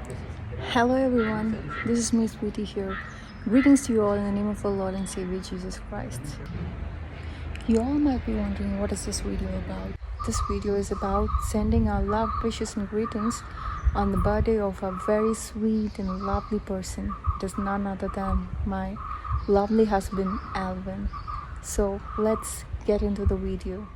Hello everyone, this is Miss Beauty here. Greetings to you all in the name of our Lord and Savior Jesus Christ. You all might be wondering what is this video about. This video is about sending our love, wishes and greetings on the birthday of a very sweet and lovely person. It is none other than my lovely husband Alvin. So let's get into the video.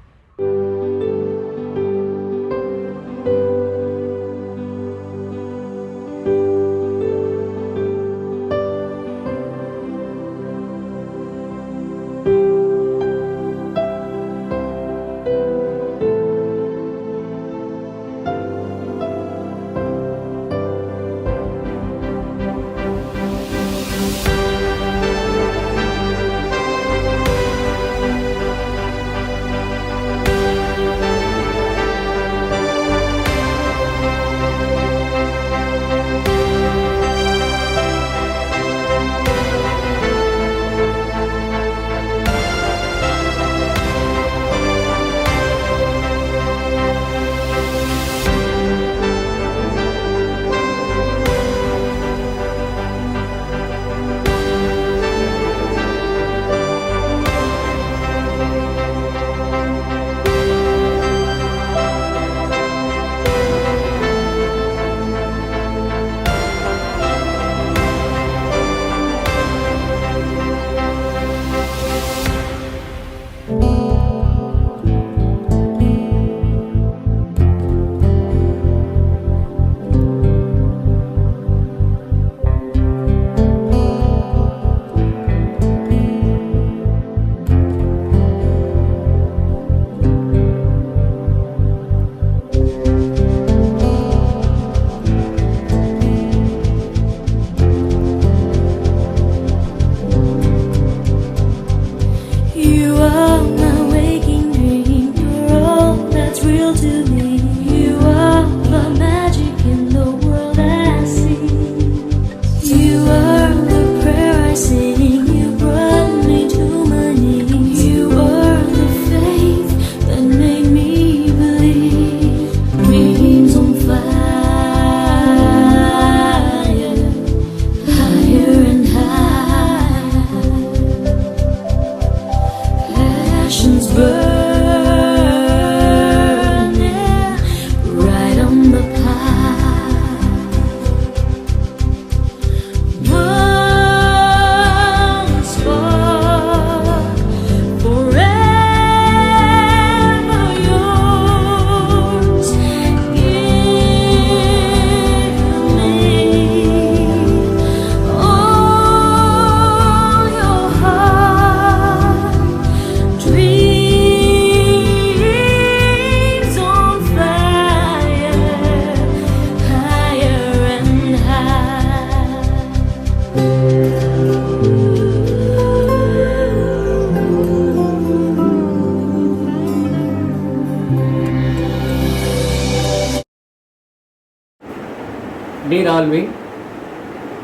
Dear Alvin,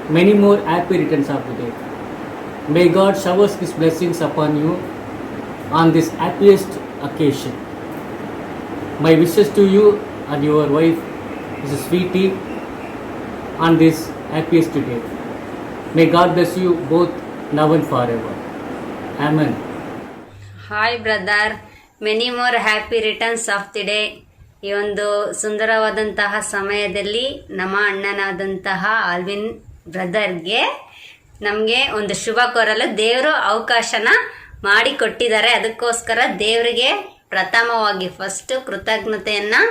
many more happy returns of the day. May God showers His blessings upon you on this happiest occasion. My wishes to you and your wife, Mrs. Sweetie, on this happiest day. May God bless you both now and forever. Amen. Hi brother, many more happy returns of the day. ಈ ಒಂದು ಸುಂದರವಾದಂತಹ ಸಮಯದಲ್ಲಿ ನಮ್ಮ ಅಣ್ಣನಾದಂತಹ Alvin ಬ್ರದರ್ಗೆ ನಮಗೆ ಒಂದು ಶುಭ ಕೋರಲು ದೇವರು ಅವಕಾಶನ ಮಾಡಿಕೊಟ್ಟಿದ್ದಾರೆ. ಅದಕ್ಕೋಸ್ಕರ ದೇವರಿಗೆ ಪ್ರಥಮವಾಗಿ ಫಸ್ಟ್ ಕೃತಜ್ಞತೆಯನ್ನು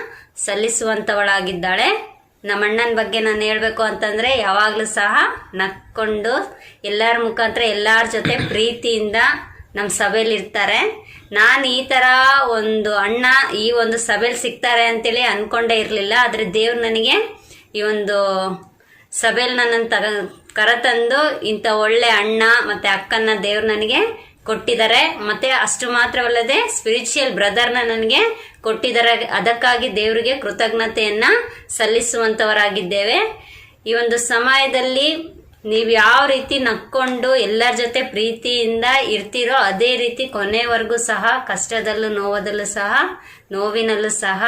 ಸಲ್ಲಿಸುವಂಥವಳಾಗಿದ್ದಾಳೆ. ನಮ್ಮ ಅಣ್ಣನ ಬಗ್ಗೆ ನಾನು ಹೇಳಬೇಕು ಅಂತಂದರೆ ಯಾವಾಗಲೂ ಸಹ ನಕ್ಕೊಂಡು ಎಲ್ಲರ ಮುಖಾಂತರ ಎಲ್ಲರ ಜೊತೆ ಪ್ರೀತಿಯಿಂದ ನಮ್ಮ ಸಭೆಯಲ್ಲಿ ಇರ್ತಾರೆ. ನಾನು ಈ ಥರ ಒಂದು ಅಣ್ಣ ಈ ಒಂದು ಸಭೆಯಲ್ಲಿ ಸಿಗ್ತಾರೆ ಅಂತೇಳಿ ಅಂದ್ಕೊಂಡೇ ಇರಲಿಲ್ಲ. ಆದರೆ ದೇವ್ರು ನನಗೆ ಈ ಒಂದು ಸಭೆಯಲ್ಲಿ ನನ್ನನ್ನು ಕರೆತಂದು ಇಂಥ ಒಳ್ಳೆ ಅಣ್ಣ ಮತ್ತು ಅಕ್ಕನ ದೇವ್ರು ನನಗೆ ಕೊಟ್ಟಿದ್ದಾರೆ. ಮತ್ತು ಅಷ್ಟು ಮಾತ್ರವಲ್ಲದೆ ಸ್ಪಿರಿಚುವಲ್ ಬ್ರದರ್ನ ನನಗೆ ಕೊಟ್ಟಿದ್ದಾರೆ. ಅದಕ್ಕಾಗಿ ದೇವರಿಗೆ ಕೃತಜ್ಞತೆಯನ್ನು ಸಲ್ಲಿಸುವಂಥವರಾಗಿದ್ದೇವೆ. ಈ ಒಂದು ಸಮಯದಲ್ಲಿ ನೀವು ಯಾವ ರೀತಿ ನಕ್ಕೊಂಡು ಎಲ್ಲರ ಜೊತೆ ಪ್ರೀತಿಯಿಂದ ಇರ್ತೀರೋ ಅದೇ ರೀತಿ ಕೊನೆವರೆಗೂ ಸಹ ಕಷ್ಟದಲ್ಲೂ ನೋವದಲ್ಲೂ ಸಹ ನೋವಿನಲ್ಲೂ ಸಹ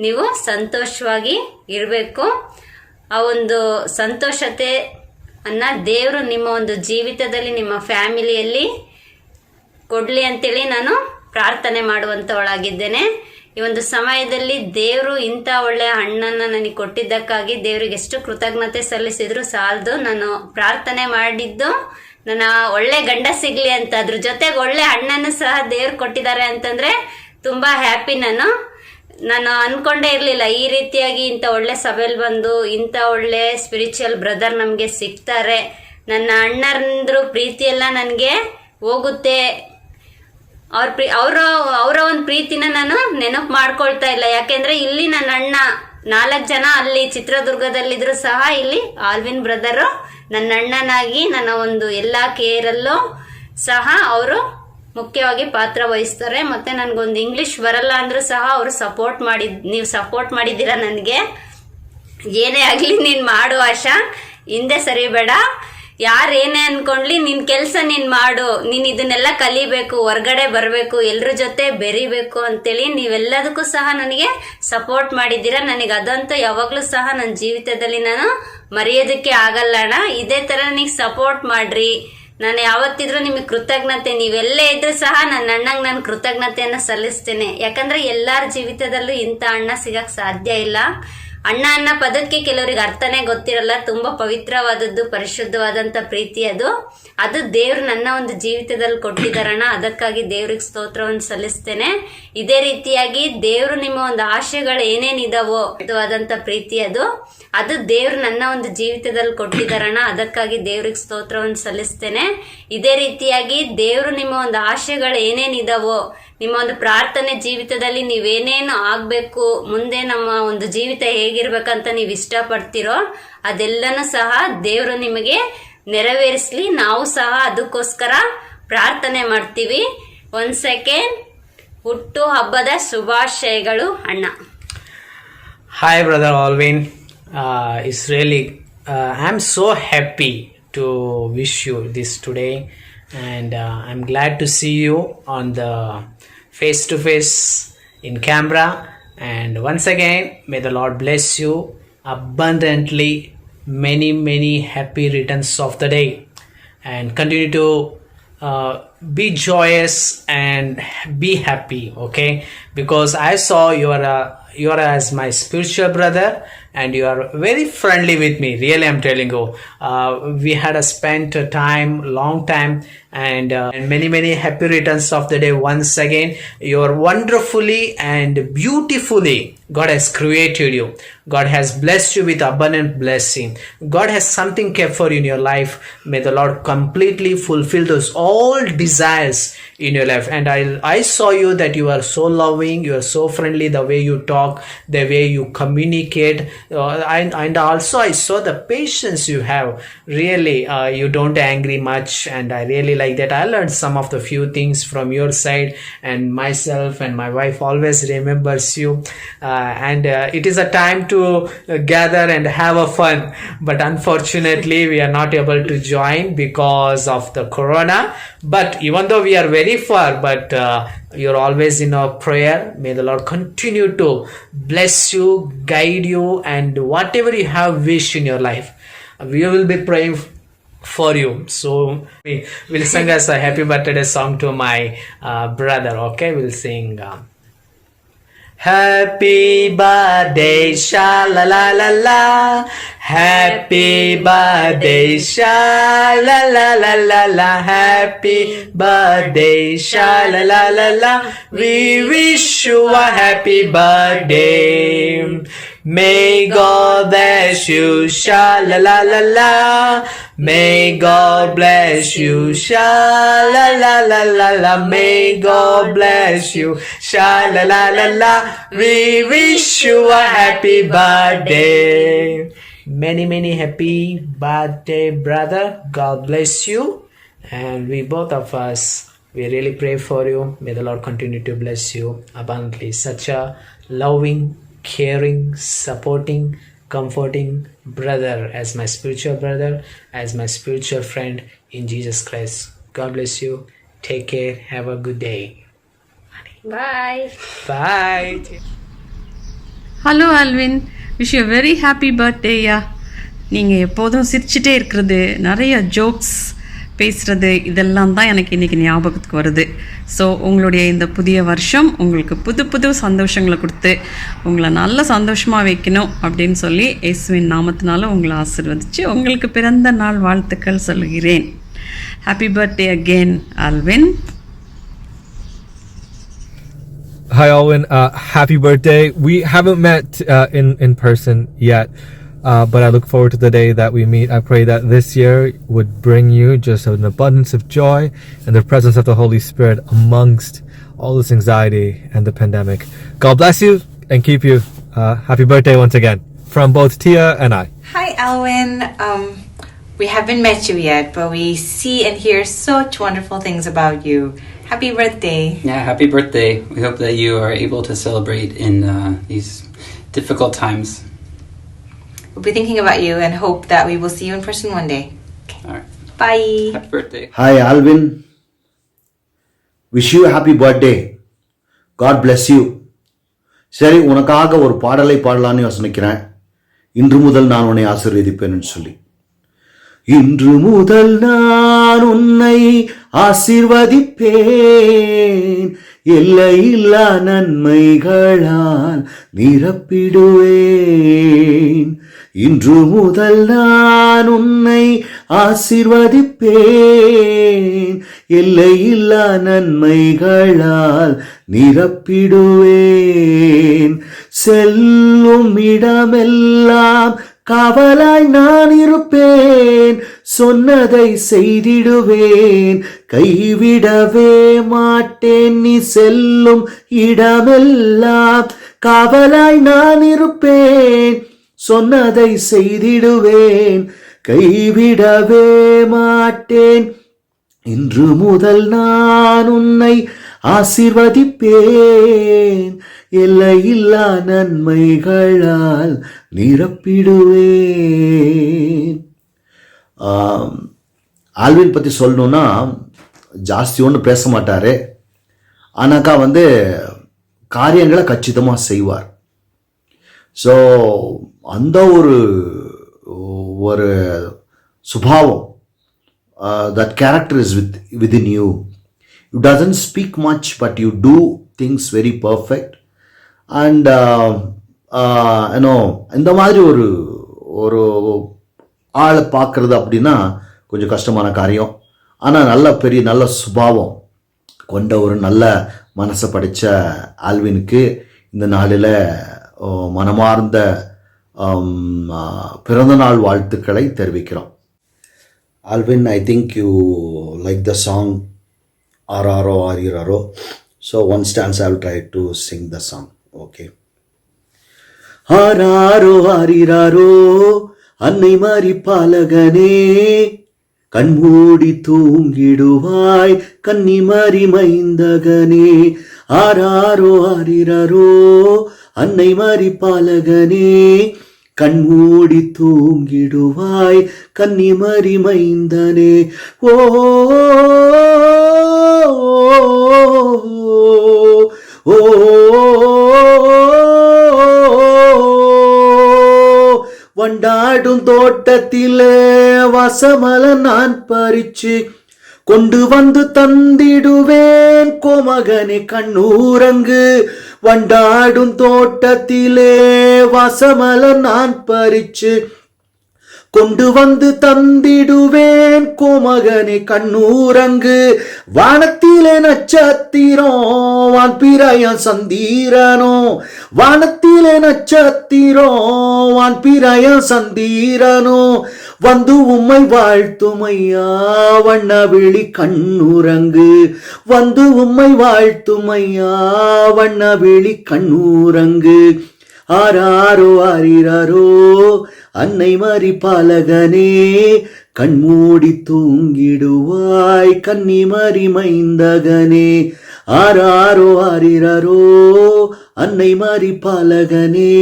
ನೀವು ಸಂತೋಷವಾಗಿ ಇರಬೇಕು. ಆ ಒಂದು ಸಂತೋಷತೆ ದೇವರು ನಿಮ್ಮ ಒಂದು ಜೀವಿತದಲ್ಲಿ ನಿಮ್ಮ ಫ್ಯಾಮಿಲಿಯಲ್ಲಿ ಕೊಡಲಿ ಅಂತೇಳಿ ನಾನು ಪ್ರಾರ್ಥನೆ ಮಾಡುವಂಥವಳಾಗಿದ್ದೇನೆ. ಈ ಒಂದು ಸಮಯದಲ್ಲಿ ದೇವರು ಇಂಥ ಒಳ್ಳೆಯ ಹಣ್ಣನ್ನು ನನಗೆ ಕೊಟ್ಟಿದ್ದಕ್ಕಾಗಿ ದೇವರಿಗೆ ಎಷ್ಟು ಕೃತಜ್ಞತೆ ಸಲ್ಲಿಸಿದ್ರು ಸಾಲದು. ನಾನು ಪ್ರಾರ್ಥನೆ ಮಾಡಿದ್ದು ನನ್ನ ಒಳ್ಳೆ ಗಂಡ ಸಿಗಲಿ ಅಂತ, ಅದ್ರ ಜೊತೆಗೆ ಒಳ್ಳೆ ಹಣ್ಣನ್ನು ಸಹ ದೇವ್ರು ಕೊಟ್ಟಿದ್ದಾರೆ ಅಂತಂದರೆ ತುಂಬ ಹ್ಯಾಪಿ. ನಾನು ಅನ್ಕೊಂಡೇ ಇರಲಿಲ್ಲ ಈ ರೀತಿಯಾಗಿ ಇಂಥ ಒಳ್ಳೆ ಸಭೆಯಲ್ಲಿ ಬಂದು ಇಂಥ ಒಳ್ಳೆ ಸ್ಪಿರಿಚುವಲ್ ಬ್ರದರ್ ನಮಗೆ ಸಿಗ್ತಾರೆ. ನನ್ನ ಅಣ್ಣಂದ್ರು ಪ್ರೀತಿಯೆಲ್ಲ ನನಗೆ ಹೋಗುತ್ತೆ. ಅವರ ಒಂದು ಪ್ರೀತಿನ ನಾನು ನೆನಪು ಮಾಡ್ಕೊಳ್ತಾ ಇಲ್ಲ. ಯಾಕೆಂದ್ರೆ ಇಲ್ಲಿ ನನ್ನ ಅಣ್ಣ 4 ಜನ ಅಲ್ಲಿ ಚಿತ್ರದುರ್ಗದಲ್ಲಿದ್ರು ಸಹ ಇಲ್ಲಿ ಆಲ್ವಿನ್ ಬ್ರದರು ನನ್ನ ಅಣ್ಣನಾಗಿ ನನ್ನ ಒಂದು ಎಲ್ಲ ಕೇರಲ್ಲೂ ಸಹ ಅವರು ಮುಖ್ಯವಾಗಿ ಪಾತ್ರ ವಹಿಸ್ತಾರೆ. ಮತ್ತೆ ನನಗೊಂದು ಇಂಗ್ಲಿಷ್ ಬರಲ್ಲ ಅಂದ್ರೂ ಸಹ ಅವರು ನೀವು ಸಪೋರ್ಟ್ ಮಾಡಿದ್ದೀರಾ ನನಗೆ. ಏನೇ ಆಗಲಿ ನೀನು ಮಾಡು ಆಶಾ, ಹಿಂದೆ ಸರಿಬೇಡ, ಯಾರೇನೇ ಅನ್ಕೊಂಡ್ಲಿ ನಿನ್ ಕೆಲಸ ನೀನ್ ಮಾಡು, ನೀನ್ ಇದನ್ನೆಲ್ಲ ಕಲಿಬೇಕು, ಹೊರ್ಗಡೆ ಬರಬೇಕು, ಎಲ್ರ ಜೊತೆ ಬೆರಿಬೇಕು ಅಂತೇಳಿ ನೀವೆಲ್ಲದಕ್ಕೂ ಸಹ ನನಗೆ ಸಪೋರ್ಟ್ ಮಾಡಿದ್ದೀರಾ. ನನಗೆ ಅದಂತೂ ಯಾವಾಗ್ಲೂ ಸಹ ನನ್ನ ಜೀವಿತದಲ್ಲಿ ನಾನು ಮರೆಯೋದಕ್ಕೆ ಆಗಲ್ಲ ಅಣ್ಣ. ಇದೇ ತರ ನನಗೆ ಸಪೋರ್ಟ್ ಮಾಡ್ರಿ. ನಾನು ಯಾವತ್ತಿದ್ರೂ ನಿಮಗೆ ಕೃತಜ್ಞತೆ, ನೀವೆಲ್ಲೇ ಇದ್ರೂ ಸಹ ನನ್ನ ಅಣ್ಣಂಗೆ ನಾನು ಕೃತಜ್ಞತೆಯನ್ನು ಸಲ್ಲಿಸ್ತೇನೆ. ಯಾಕಂದ್ರೆ ಎಲ್ಲರ ಜೀವಿತದಲ್ಲೂ ಇಂಥ ಅಣ್ಣ ಸಿಗಕ್ ಸಾಧ್ಯ ಇಲ್ಲ. ಅಣ್ಣ ಅನ್ನೋ ಪದಕ್ಕೆ ಕೆಲವರಿಗೆ ಅರ್ಥನೇ ಗೊತ್ತಿರಲ್ಲ. ತುಂಬಾ ಪವಿತ್ರವಾದದ್ದು, ಪರಿಶುದ್ಧವಾದಂತ ಪ್ರೀತಿ ಅದು ದೇವ್ರು ನನ್ನ ಒಂದು ಜೀವಿತದಲ್ಲಿ ಕೊಟ್ಟಿದ್ದಾರಣ್ಣ. ಅದಕ್ಕಾಗಿ ದೇವ್ರಿಗೆ ಸ್ತೋತ್ರವನ್ನು ಸಲ್ಲಿಸ್ತೇನೆ. ಇದೇ ರೀತಿಯಾಗಿ ದೇವ್ರು ನಿಮ್ಮ ಒಂದು ಆಶೆಗಳು ಏನೇನಿದಾವೋ ಆದಂತ ಪ್ರೀತಿ ಅದು ದೇವ್ರು ನನ್ನ ಒಂದು ಜೀವಿತದಲ್ಲಿ ಕೊಟ್ಟಿದ್ದಾರಣ್ಣ. ಅದಕ್ಕಾಗಿ ದೇವ್ರಿಗೆ ಸ್ತೋತ್ರವನ್ನು ಸಲ್ಲಿಸ್ತೇನೆ. ಇದೇ ರೀತಿಯಾಗಿ ದೇವ್ರು ನಿಮ್ಮ ಒಂದು ಆಶೆಗಳು ಏನೇನಿದಾವೋ, ನಿಮ್ಮ ಒಂದು ಪ್ರಾರ್ಥನೆ ಜೀವಿತದಲ್ಲಿ ನೀವೇನೇನು ಆಗ್ಬೇಕು, ಮುಂದೆ ನಮ್ಮ ಒಂದು ಜೀವಿತ ಹೇಗಿರ್ಬೇಕಂತ ನೀವು ಇಷ್ಟಪಡ್ತೀರೋ ಅದೆಲ್ಲನೂ ಸಹ ದೇವರು ನಿಮಗೆ ನೆರವೇರಿಸಲಿ. ನಾವು ಸಹ ಅದಕ್ಕೋಸ್ಕರ ಪ್ರಾರ್ಥನೆ ಮಾಡ್ತೀವಿ. 1 ಸೆಕೆಂಡ್. ಹುಟ್ಟು ಹಬ್ಬದ ಶುಭಾಶಯಗಳು ಅಣ್ಣ. Hi, brother Alvin. It's really, I'm so happy to wish you this today, and I'm glad to see you on the face to face in camera. And once again, may the Lord bless you abundantly. Many happy returns of the day, and continue to be joyous and be happy. Okay, because I saw you are as my spiritual brother, and you are very friendly with me. Really, I'm telling you, we had spent time, long time, and many happy returns of the day. Once again, you are wonderfully and beautifully God has created you. God has blessed you with abundant blessing. God has something kept for you in your life. May the Lord completely fulfill those all desires in your life. And I saw you that you are so loving, you are so friendly, the way you talk, the way you communicate, and also I saw the patience you have. Really, you don't angry much, and I really like that. I learned some of the few things from your side, and myself and my wife always remembers you. And it is a time to gather and have a fun, but unfortunately we are not able to join because of the corona. But even though we are very far, but you're always in our prayer. May the Lord continue to bless you, guide you, and whatever you have wished in your life, we will be praying for you. So we'll sing us a happy birthday song to my brother. Okay, we'll sing Happy birthday, sha la la la la. Happy birthday, sha la la la la la. Happy birthday, sha la la la la. We wish you a happy birthday. May God bless you, sha la la la la. May God bless you, sha la la la la la. May God bless you, sha la la la la. We wish you a happy birthday. Many happy birthday, brother. God bless you. And we both of us, we really pray for you. May the Lord continue to bless you abundantly. Such a loving, caring, supporting, comforting brother, as my spiritual brother, as my spiritual friend in Jesus Christ. God bless you. Take care. Have a good day. Bye. Bye. Hello Alvin, wish you a very happy birthday. Yeah, நீங்கள் எப்போதும் சிரிச்சிட்டே இருக்கிறது, நிறைய jokes பேசுகிறது, இதெல்லாம் தான் எனக்கு இன்றைக்கி ஞாபகத்துக்கு வருது. ஸோ உங்களுடைய இந்த புதிய வருஷம் உங்களுக்கு புது புது சந்தோஷங்களை கொடுத்து உங்களை நல்ல சந்தோஷமாக வைக்கணும் அப்படின்னு சொல்லி இயேசுவின் நாமத்தினால உங்களை ஆசீர்வதித்து உங்களுக்கு பிறந்த நாள் வாழ்த்துக்கள் சொல்கிறேன். Happy birthday again Alvin. Hi Alwyn, happy birthday. We haven't met in person yet, but I look forward to the day that we meet. I pray that this year would bring you just an abundance of joy and the presence of the Holy Spirit amongst all this anxiety and the pandemic. God bless you and keep you. Happy birthday once again from both Tia and I. Hi Alwyn. We haven't met you yet, but we see and hear such wonderful things about you. Happy birthday. Yeah, happy birthday. We hope that you are able to celebrate in these difficult times. We'll be thinking about you and hope that we will see you in person one day. Okay. All right. Bye. Happy birthday. Hi Alvin. Wish you a happy birthday. God bless you. சரி, உனக்காக ஒரு பாடலை பாடலான்னு யோசனைக்கிறேன். இன்று முதல் நான் உன்னை ஆசீர்வதிப்பேன்னு சொல்லி. இன்று முதல் நான் உன்னை ஆசீர்வதிப்பேன், எல்லையில்லா நன்மைகளால் நிரப்பிடுவேன். இன்று முதல் நான் உன்னை ஆசீர்வதிப்பேன், எல்லையில்லா நன்மைகளால் நிரப்பிடுவேன். செல்லும் இடமெல்லாம் காவலாய் நான் இருப்பேன், சொன்னதை செய்திடுவேன், கைவிடவே மாட்டேன். நீ செல்லும் இடமெல்லாம் காவலாய் நான் இருப்பேன், சொன்னதை செய்திடுவேன், கைவிடவே மாட்டேன். இன்று முதல் நான் உன்னை ஆசீர்வதிப்பேன், எல்லையில்லா நன்மைகளால் நிரப்பிடுவேன். ஆல்வின் பற்றி சொல்லணுன்னா ஜாஸ்தி ஒன்று பேச மாட்டார். ஆனாக்கா காரியங்களை கச்சிதமாக செய்வார். ஸோ அந்த ஒரு சுபாவம், that character is within you. You doesn't speak much, but you do things very perfect. And இந்த மாதிரி ஒரு ஆளை பார்க்கறது அப்படின்னா கொஞ்சம் கஷ்டமான காரியம். ஆனால் நல்ல சுபாவம் கொண்ட ஒரு நல்ல மனசை படைத்த ஆல்வினுக்கு இந்த நாளில் மனமார்ந்த பிறந்தநாள் வாழ்த்துக்களை தெரிவிக்கிறோம். Alvin, I think you like the song RRO Ariraro. So one stanza I will try to sing the song. Okay. RRO Ariraro அன்னை மாறி பாலகனே, கண்மூடி தூங்கிடுவாய் கன்னி மாறி மைந்தகனே. RRO Ariraro அன்னை மாறி பாலகனே, கண்மூடி தூங்கிடுவாய் கன்னிமரி மைந்தனே. ஓ ஓ வண்டாடும் தோட்டத்திலே வசமல நான் பறிச்சு கொண்டு வந்து தந்திடுவேன் கோமகனே கண்ணூரங்கு. வண்டாடும் தோட்டத்திலே வசமல நான் பறிச்சு கொண்டு வந்து தந்திடுவேன் கோமகனே கண்ணூரங்கு. வானத்திலே நட்சத்திரம் வான்பிராயம் சந்தீரனோ, வானத்திலே நட்சத்திரம் வான்பிராயம் சந்தீரனோ, வந்து உம்மை வாழ்த்துமையா வண்ணவிழி கண்ணூரங்கு. வந்து உம்மை வாழ்த்துமையா வண்ணவிழி கண்ணூரங்கு. ஆராரோ ஆரிரரோ அன்னை மாறி பாலகனே, கண்மூடி தூங்கிடுவாய் கன்னிமரி மைந்தகனே. ஆராரோ ஆரிரரோ அன்னை மாறி பாலகனே,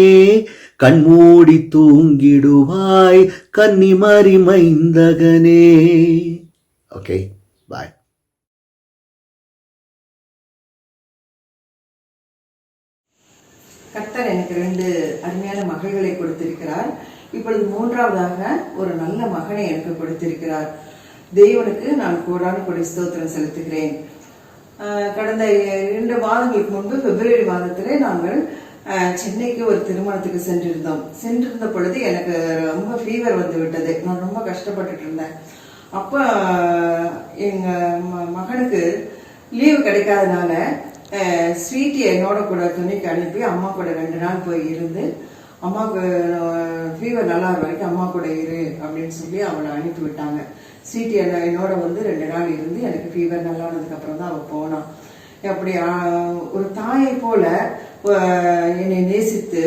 கண்மூடி தூங்கிடுவாய் கன்னிமரி மைந்தகனே. ஓகே, பாய். கர்த்தர் எனக்கு 2 அருமையான மகள்களை கொடுத்திருக்கிறார். இப்பொழுது மூன்றாவதாக ஒரு நல்ல மகனை எனக்கு கொடுத்திருக்கிறார். தேவனுக்கு நான் கோடான கொடி ஸ்தோத்திரம் செலுத்துகிறேன். கடந்த 2 மாதங்களுக்கு முன்பு பிப்ரவரி மாதத்திலே நாங்கள் சென்னைக்கு ஒரு திருமணத்துக்கு சென்றிருந்த பொழுது எனக்கு ரொம்ப ஃபீவர் வந்து விட்டது. நான் ரொம்ப கஷ்டப்பட்டுட்டு இருந்தேன். அப்ப எங்க மகனுக்கு லீவு கிடைக்காதனால ஸ்வீட்டி என்னோட கூட துணிக்கு அனுப்பி அம்மா கூட 2 நாள் போய் இருந்து அம்மாவுக்கு ஃபீவர் நல்லா வரைக்கும் அம்மா கூட இரு அப்படின்னு சொல்லி அவளை அனுப்பி விட்டாங்க. ஸ்வீட்டி என்னோட வந்து 2 நாள் இருந்து எனக்கு ஃபீவர் நல்லானதுக்கு அப்புறம் தான் அவள் போனான். அப்படி ஒரு தாயை போல என்னை நேசித்து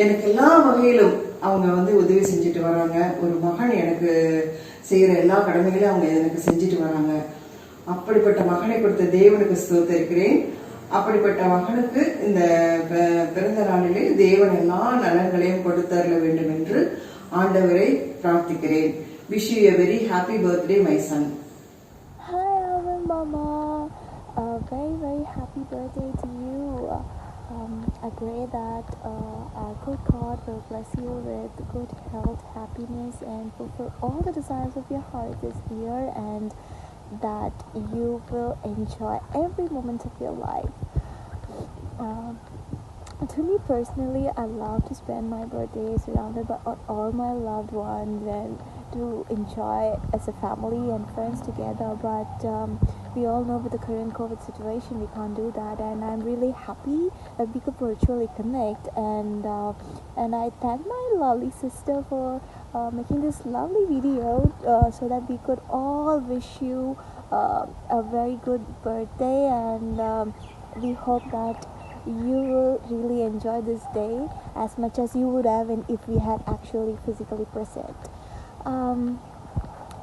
எனக்கு எல்லா வகையிலும் அவங்க வந்து உதவி செஞ்சுட்டு வராங்க. ஒரு மகன் எனக்கு செய்யற எல்லா கடமைகளையும் அவங்க எனக்கு செஞ்சுட்டு வராங்க. அப்படிப்பட்ட மகனை கொடுத்த தேவனுக்கு ஸ்தோத்திரிக்கிறேன். அப்படிப்பட்ட மகனுக்கு இந்த பிறந்த நாளிலே தேவன் எல்லா நலன்களையும் கொடுத்தரல வேண்டும் என்று ஆண்டவரை பிரார்த்திக்கிறேன். Wish you a very happy birthday, my son. Hi, Alvin Mama. Very happy birthday to you. I pray that our good God will bless you with good health, happiness, and fulfill all the desires of your heart this year, and that you will enjoy every moment of your life. To me personally, I love to spend my birthday surrounded by all my loved ones and to enjoy as a family and friends together, but we all know with the current COVID situation we can't do that, and I'm really happy that we could virtually connect, and I thank my lovely sister for making this lovely video so that we could all wish you a very good birthday, and we hope that you will really enjoy this day as much as you would have if we had actually physically present.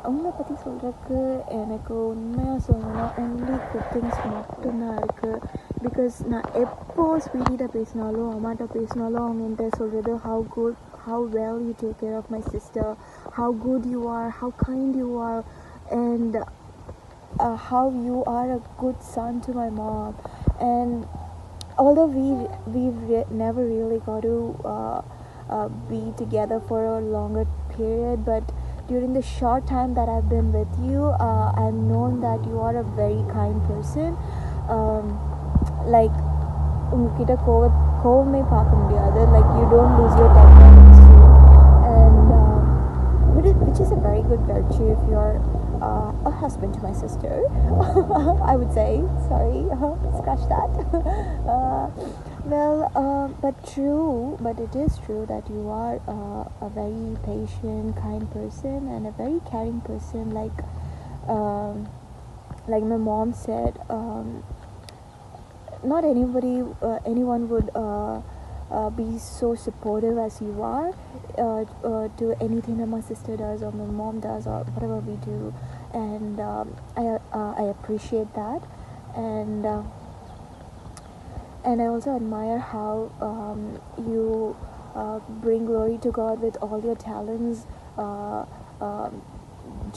உங்களை பற்றி சொல்கிறதுக்கு எனக்கு உண்மையாக சொல்லணும்னா only good things மட்டும்தான் இருக்குது. Because நான் எப்போ ஸ்வீட்டிகிட்ட பேசினாலும் அம்மாட்ட பேசினாலும் அவங்க என்கிட்ட சொல்கிறது how well you take care of my sister, how good you are, how kind you are, and how you are a good son to my mom. And although we've never really got to be together for a longer period, but during the short time that I've been with you, I've known that you are a very kind person. Like உங்ககிட்ட கோவமே பார்க்க முடியாது. Like you don't lose your temper, and which is a very good virtue if you're a husband to my sister. I would say, sorry, scratch that. But it is true that you are a very patient, kind person and a very caring person. Like my mom said, not anyone would be so supportive as you are to anything that my sister does or my mom does or whatever we do, and I appreciate that, and I also admire how you bring glory to God with all your talents,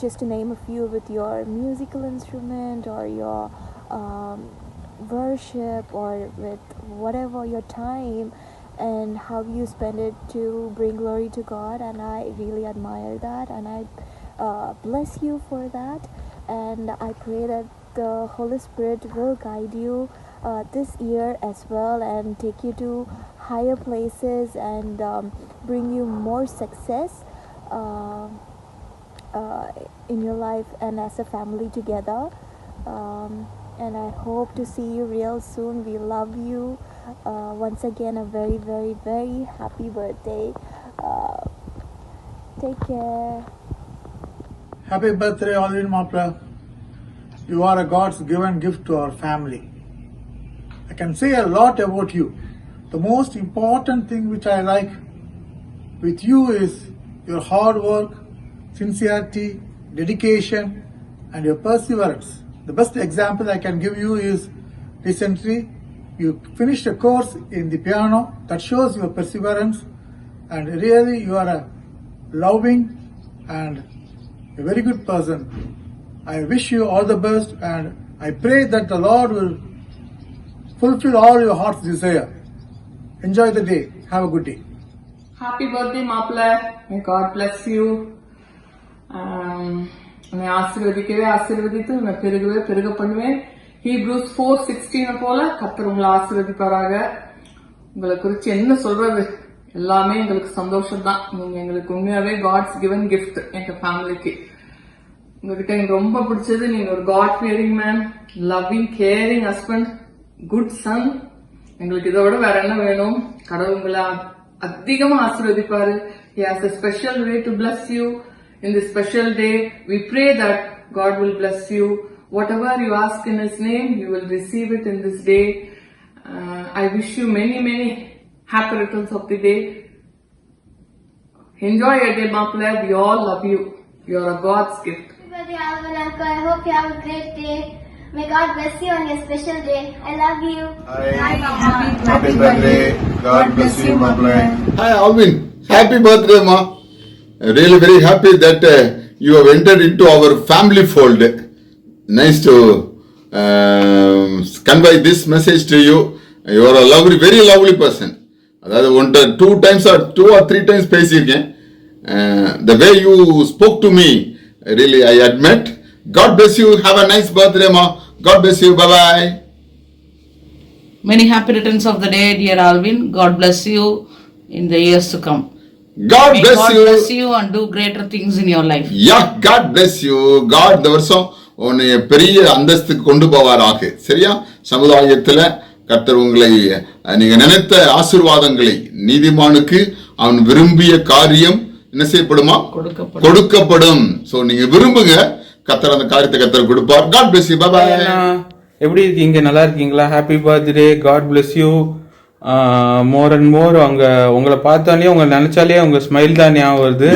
just to name a few, with your musical instrument or your worship or with whatever your time, and how you spend it to bring glory to God, and I really admire that, and I bless you for that, and I pray that the Holy Spirit will guide you this year as well and take you to higher places and bring you more success in your life and as a family together, and I hope to see you real soon. We love you. Once again, a very, very, very happy birthday. Take care. Happy birthday, Alvin Mapla. You are a God's given gift to our family. I can say a lot about you. The most important thing which I like with you is your hard work, sincerity, dedication, and your perseverance. The best example I can give you is recently you finished a course in the piano. That shows your perseverance, and really you are a loving and a very good person. I wish you all the best, and I pray that the Lord will fulfill all your heart's desire. Enjoy the day. Have a good day. Happy birthday, Mapla. May God bless you. உன்னை ஆசீர்வதிக்கவே ஆசீர்வதித்து உன்னை பெருகவே பெருக பண்ணுவேன். Hebrews 4:16 போல கர்த்தர் உங்களை ஆசீர்வதிப்பாராக. உங்களை குறித்து என்ன சொல்றது, எல்லாமே எங்களுக்கு சந்தோஷம் தான். நீங்க எங்களுக்கு உண்மையாவே காட்ஸ் கிவன் கிஃப்ட் எங்க ஃபேமிலிக்கு. உங்ககிட்ட எனக்கு ரொம்ப பிடிச்சது, நீங்க ஒரு God fearing man, loving caring husband, good son. எங்களுக்கு இதை விட வேற என்ன வேணும்? கடவுள் உங்களை அதிகமா ஆசீர்வதிப்பாரு. He has a special way to bless you in this special day. We pray that God will bless you. Whatever you ask in His name, you will receive it in this day. I wish you many, many happy returns of the day. Enjoy your day, Mapla. We all love you. You are a God's gift. Happy birthday, Alvin Uncle. I hope you have a great day. May God bless you on your special day. I love you. Happy birthday. God bless you, Mapla. Hi, Alvin. Happy birthday, Ma. Really very happy that you have entered into our family fold. Nice to convey this message to you. You are a lovely, very lovely person. அதாவது ஒன்றை 2 or 3 times பேசியிருக்கேன். The way you spoke to me, really I admit. God bless you. Have a nice birthday, Ma. God bless you. Bye-bye. Many happy returns of the day, dear Alvin. God bless you in the years to come. God bless you. God bless you and do greater things in your life. Yeah, God bless you. God இந்த வருஷம் உன்னை பெரிய அந்தஸ்துக்கு கொண்டு போவாராக. சரியா? சமுதாயத்துல கர்த்தர் உங்களை நீங்க நினைத்த ஆசீர்வாதங்களை, நீதிமானுக்கு அவன் விரும்பிய காரியம் என்ன செய்யப்படுமா? கொடுக்கப்படும். சோ நீங்க விரும்புங்க, கர்த்தர் அந்த காரியத்தை கர்த்தர் கொடுப்பார். God bless you. Bye bye. எப்படி இருக்கீங்க? நல்லா இருக்கீங்களா? Happy birthday. God bless you. More and more. உங்களை பார்த்தாலே, உங்களை நினைச்சாலே உங்க ஸ்மைல் தான் ஞாபகம் வருது.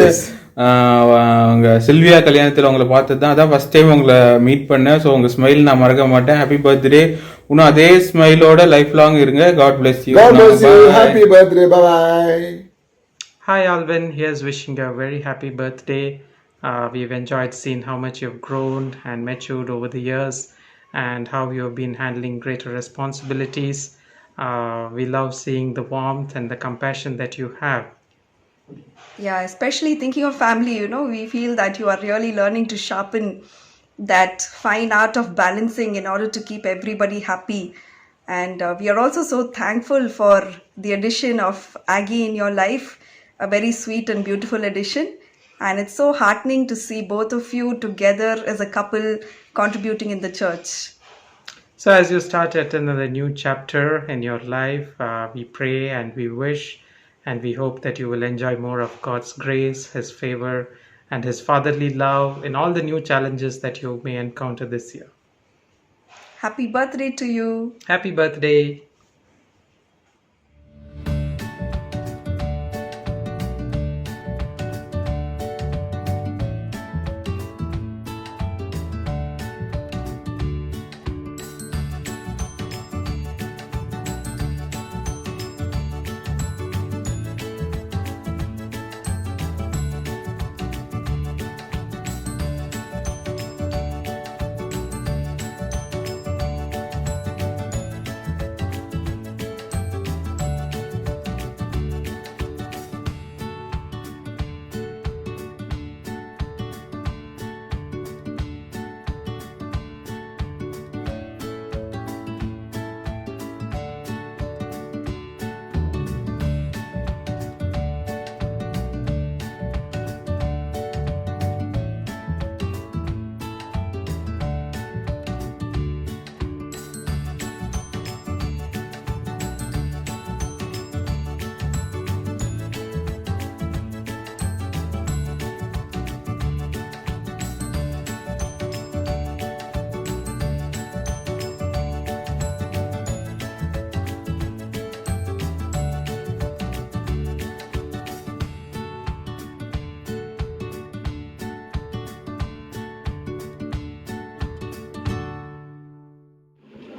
உங்க சில்வியா கல்யாணத்தில் உங்களை பார்த்தது தான், அதான் ஃபர்ஸ்ட் டைம் உங்களை மீட் பண்ணேன். ஸோ உங்க ஸ்மைல் நான் மறக்க மாட்டேன். Happy birthday. இன்னும் அதே ஸ்மைலோட லைஃப் லாங் இருங்க. God bless you. God bless you. Happy birthday. Bye bye. Hi Alvin, here's wishing you a very happy birthday. We've enjoyed seeing how much you've grown and matured over the years and how you've been handling greater responsibilities. We love seeing the warmth and the compassion that you have. Yeah, especially thinking of family, we feel that you are really learning to sharpen that fine art of balancing in order to keep everybody happy. And we are also so thankful for the addition of Aggie in your life, a very sweet and beautiful addition. And it's so heartening to see both of you together as a couple contributing in the church. So as you start at another new chapter in your life, we pray and we wish and we hope that you will enjoy more of God's grace, His favor, and His fatherly love in all the new challenges that you may encounter this year. Happy birthday to you. Happy birthday.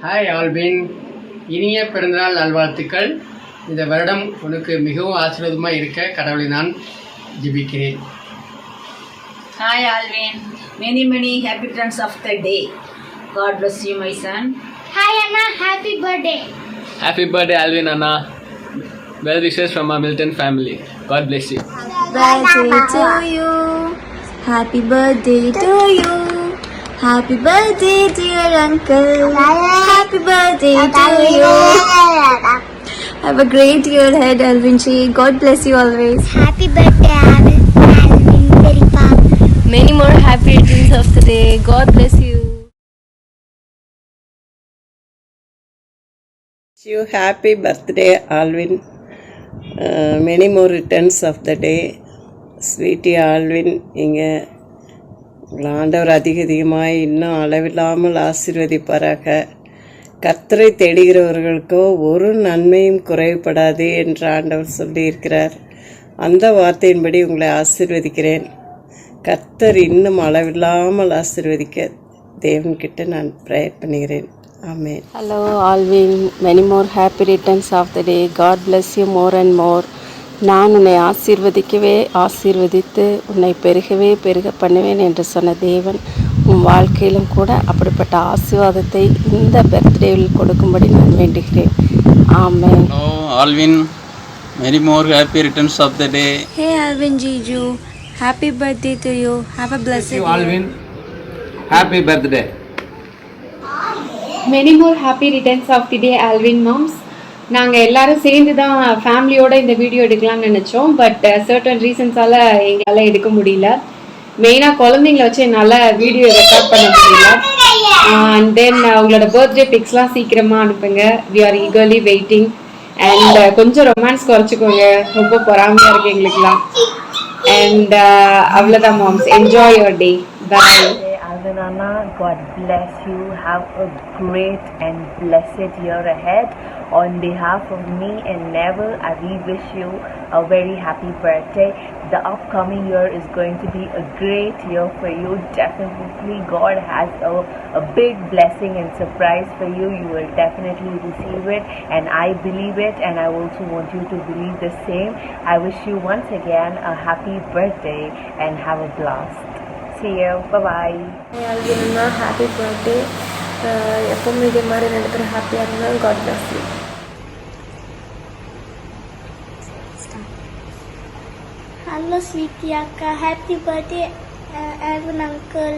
Hi Alvin, இனிய பிறந்தநாள் நல்வாழ்த்துக்கள். இந்த வருடம் உனக்கு மிகவும் ஆசீர்வாதமாக இருக்க கடவுளை நான் ஜெபிக்கிறேன். Hi Alvin, many happy returns of the day. God bless you, my son. Hi Anna, happy birthday. Happy birthday Alvin Anna. Well wishes from our Milton family. God bless you. Birthday to you. Happy birthday to you. Happy birthday, dear uncle. Happy birthday to you. Have a great year ahead, Alvin Chi. God bless you always. Happy birthday, Alvin. Very fun. Many more happy returns of the day. God bless you. Wish you happy birthday, Alvin. Many more returns of the day. Sweetie Alvin, இங்கே ஆண்டவர் அதிகமாய் இன்னும் அளவில்லாமல் ஆசீர்வதிப்பாராக. கர்த்தரை தேடுகிறவர்களுக்கோ ஒரு நன்மையும் குறைபடாது என்று ஆண்டவர் சொல்லியிருக்கிறார். அந்த வார்த்தையின்படி உங்களை ஆசீர்வதிக்கிறேன். கர்த்தர் இன்னும் அளவில்லாமல் ஆசீர்வதிக்க தேவன்கிட்ட நான் ப்ரேயர் பண்ணுகிறேன். ஆமென். Hello Alvin, many more happy returns of the day. God bless you more and more. நான் உன்னை ஆசீர்வதித்து உன்னை பெருகவே பெருக பண்ணுவேன் என்று சொன்ன தேவன் உன் வாழ்க்கையிலும் கூட அப்படிப்பட்ட ஆசீர்வாதத்தை இந்த பர்த்டேவில் கொடுக்கும்படி நான் வேண்டுகிறேன். ஆமென். Hello Alvin, many more happy returns of the day. Hey Alvin Jiju, happy birthday to you. Have a blessed You year. Alvin, happy birthday. Many more happy returns of the day, Alvin moms. நாங்கள் எல்லாரும் சேர்ந்து தான் ஃபேமிலியோட இந்த video எடுக்கலாம்னு நினச்சோம். But certain ரீசன்ஸால் எங்களால் எடுக்க முடியல. மெயினாக குழந்தைங்கள வச்சு என்னால் வீடியோ ரெக்கார்ட் பண்ண முடியல. அண்ட் தென் உங்களோட பர்த்டே பிக்ஸ்லாம் சீக்கிரமாக அனுப்புங்க. We are eagerly waiting. And கொஞ்சம் ரொமான்ஸ் குறைச்சிக்கோங்க, ரொம்ப பொறாமையாக இருக்குது எங்களுக்குலாம். அண்ட் அவ்வளோதான் மாம்ஸ், enjoy your day. Bye. Alvinana, God bless you. Have a great and blessed year ahead. On behalf of me and Neville, we wish you a very happy birthday. The upcoming year is going to be a great year for you. Definitely God has a big blessing and surprise for you. You will definitely receive it, and I believe it, and I also want you to believe the same. I wish you once again a happy birthday and have a blast. See you. Bye-bye. Hey Alvinana, happy birthday. எப்பவும் இதே மாதிரி ரெண்டு பேரும் ஹாப்பியாக இருந்தால் God bless you. Hello sweetie Akka, happy birthday Alvin uncle.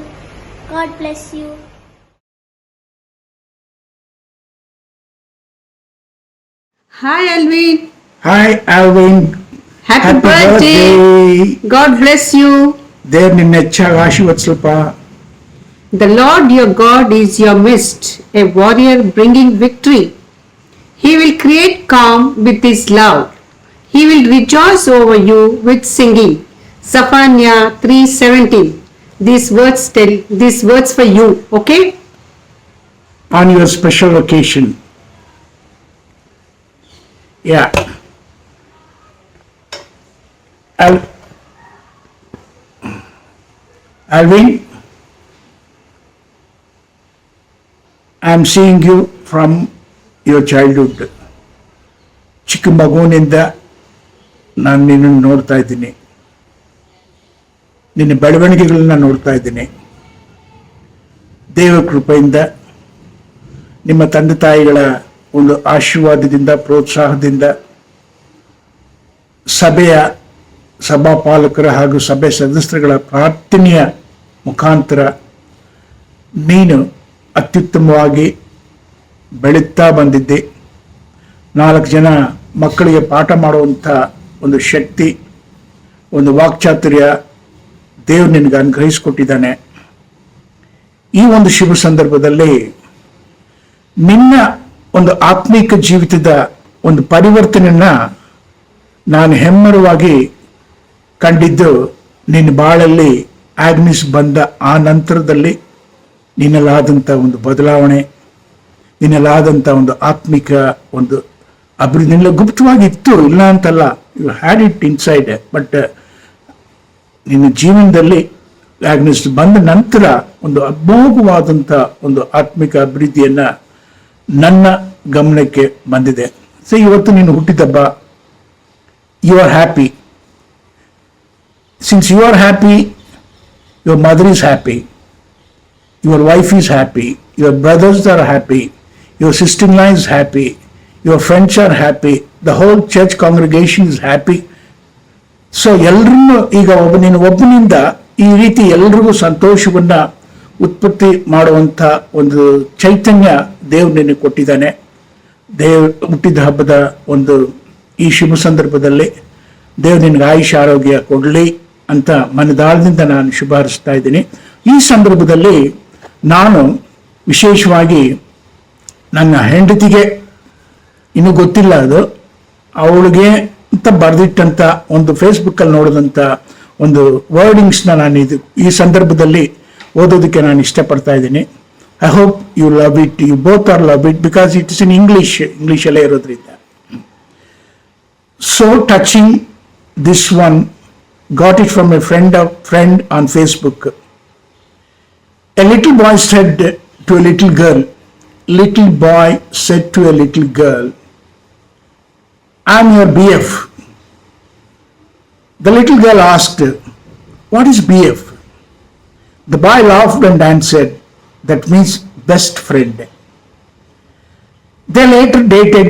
God bless you. Hi Alvin. Hi Alvin. Happy birthday. God bless you. ದೇವ್ರು ನಿನ್ನ ಹೆಚ್ಚಾಗಿ ಆಶೀರ್ವದಿಸಲ್ಪ. The Lord your God is your midst, a warrior bringing victory. He will create calm with his love. He will rejoice over you with singing. Zephaniah 3:17. These words for you, okay? On your special occasion. Yeah. Alvin, I am seeing you from your childhood. ಚಿಕ್ಕ ಮಗುವಿನಿಂದ ನಾನು ನಿನ್ನನ್ನು ನೋಡ್ತಾ ಇದ್ದೀನಿ. ನಿನ್ನ ಬೆಳವಣಿಗೆಗಳನ್ನ ನೋಡ್ತಾ ಇದ್ದೀನಿ. ದೇವ ಕೃಪೆಯಿಂದ ನಿಮ್ಮ ತಂದೆ ತಾಯಿಗಳ ಒಂದು ಆಶೀರ್ವಾದದಿಂದ ಪ್ರೋತ್ಸಾಹದಿಂದ ಸಭೆಯ ಸಭಾಪಾಲಕರ ಹಾಗೂ ಸಭೆ ಸದಸ್ಯರುಗಳ ಪ್ರಾರ್ಥನೆಯ ಮುಖಾಂತರ ನೀನು ಅತ್ಯುತ್ತಮವಾಗಿ ಬೆಳೀತಾ ಬಂದಿದ್ದೆ. 4 ಜನ ಮಕ್ಕಳಿಗೆ ಪಾಠ ಮಾಡುವಂಥ ಒಂದು ಶಕ್ತಿ, ಒಂದು ವಾಕ್ಚಾತುರ್ಯ ದೇವರು ನಿನಗೆ ಅನುಗ್ರಹಿಸಿಕೊಟ್ಟಿದ್ದಾನೆ. ಈ ಒಂದು ಶುಭ ಸಂದರ್ಭದಲ್ಲಿ ನಿನ್ನ ಒಂದು ಆತ್ಮೀಕ ಜೀವಿತದ ಒಂದು ಪರಿವರ್ತನೆಯನ್ನ ನಾನು ಹೆಮ್ಮರವಾಗಿ ಕಂಡಿದ್ದು ನಿನ್ನ ಬಾಳಲ್ಲಿ ಆಗ್ನಿಸ್ ಬಂದ ಆ ನಂತರದಲ್ಲಿ ನಿನ್ನಲ್ಲಾದಂಥ ಒಂದು ಬದಲಾವಣೆ, ನಿನ್ನಲ್ಲಾದಂಥ ಒಂದು ಆತ್ಮಿಕ ಒಂದು ಅಭಿವೃದ್ಧಿ ನಿನ್ನ ಗುಪ್ತವಾಗಿತ್ತು, ಇಲ್ಲ ಅಂತಲ್ಲ, you had it inside. But ನಿನ್ನ ಜೀವನದಲ್ಲಿ ಆಗ್ನಿಸ್ ಬಂದ ನಂತರ ಒಂದು ಅಮೋಘವಾದಂಥ ಒಂದು ಆತ್ಮಿಕ ಅಭಿವೃದ್ಧಿಯನ್ನ ನನ್ನ ಗಮನಕ್ಕೆ ಬಂದಿದೆ. ಸೊ ಇವತ್ತು ನೀನು ಹುಟ್ಟಿದಬ್ಬ, you are happy. Since you are happy, your mother is happy, your wife is happy, your brothers are happy, your sister-in-law is happy, your friends are happy. The whole church congregation is happy. So ಎಲ್ರೂ ಈಗ ಒಬ್ಬನಿಂದ ಈ ರೀತಿ ಎಲ್ರಿಗೂ ಸಂತೋಷವನ್ನ ಉತ್ಪತ್ತಿ ಮಾಡುವಂಥ ಒಂದು ಚೈತನ್ಯ ದೇವ್ರು ನಿನಗೆ ಕೊಟ್ಟಿದ್ದಾನೆ. ದೇವ್ ಹುಟ್ಟಿದ ಹಬ್ಬದ ಒಂದು ಈ ಶುಭ ಸಂದರ್ಭದಲ್ಲಿ ದೇವ್ರು ನಿನಗೆ ಆಯುಷ್ ಆರೋಗ್ಯ ಕೊಡಲಿ ಅಂತ ಮನದಾಳದಿಂದ ನಾನು ಶುಭ ಹಾರೈಸ್ತಾ ಇದ್ದೀನಿ. ಈ ಸಂದರ್ಭದಲ್ಲಿ ನಾನು ವಿಶೇಷವಾಗಿ ನನ್ನ ಹೆಂಡತಿಗೆ ಇನ್ನೂ ಗೊತ್ತಿಲ್ಲ, ಅದು ಅವಳಿಗೆ ಅಂತ ಬರೆದಿಟ್ಟಂತ ಒಂದು ಫೇಸ್ಬುಕ್ಕಲ್ಲಿ ನೋಡಿದಂಥ ಒಂದು ವರ್ಡಿಂಗ್ಸ್ನ ನಾನು ಈ ಸಂದರ್ಭದಲ್ಲಿ ಓದೋದಕ್ಕೆ ನಾನು ಇಷ್ಟಪಡ್ತಾ ಇದ್ದೀನಿ. I hope you love it, you both are love it, because it is in ಇಂಗ್ಲೀಷಲ್ಲೇ ಇರೋದ್ರಿಂದ. So touching, this one, got it from a friend on Facebook. A little boy said to a little girl, little boy said to a little girl, I'm your BF. The little girl asked, what is BF? The boy laughed and answered, that means best friend. They later dated.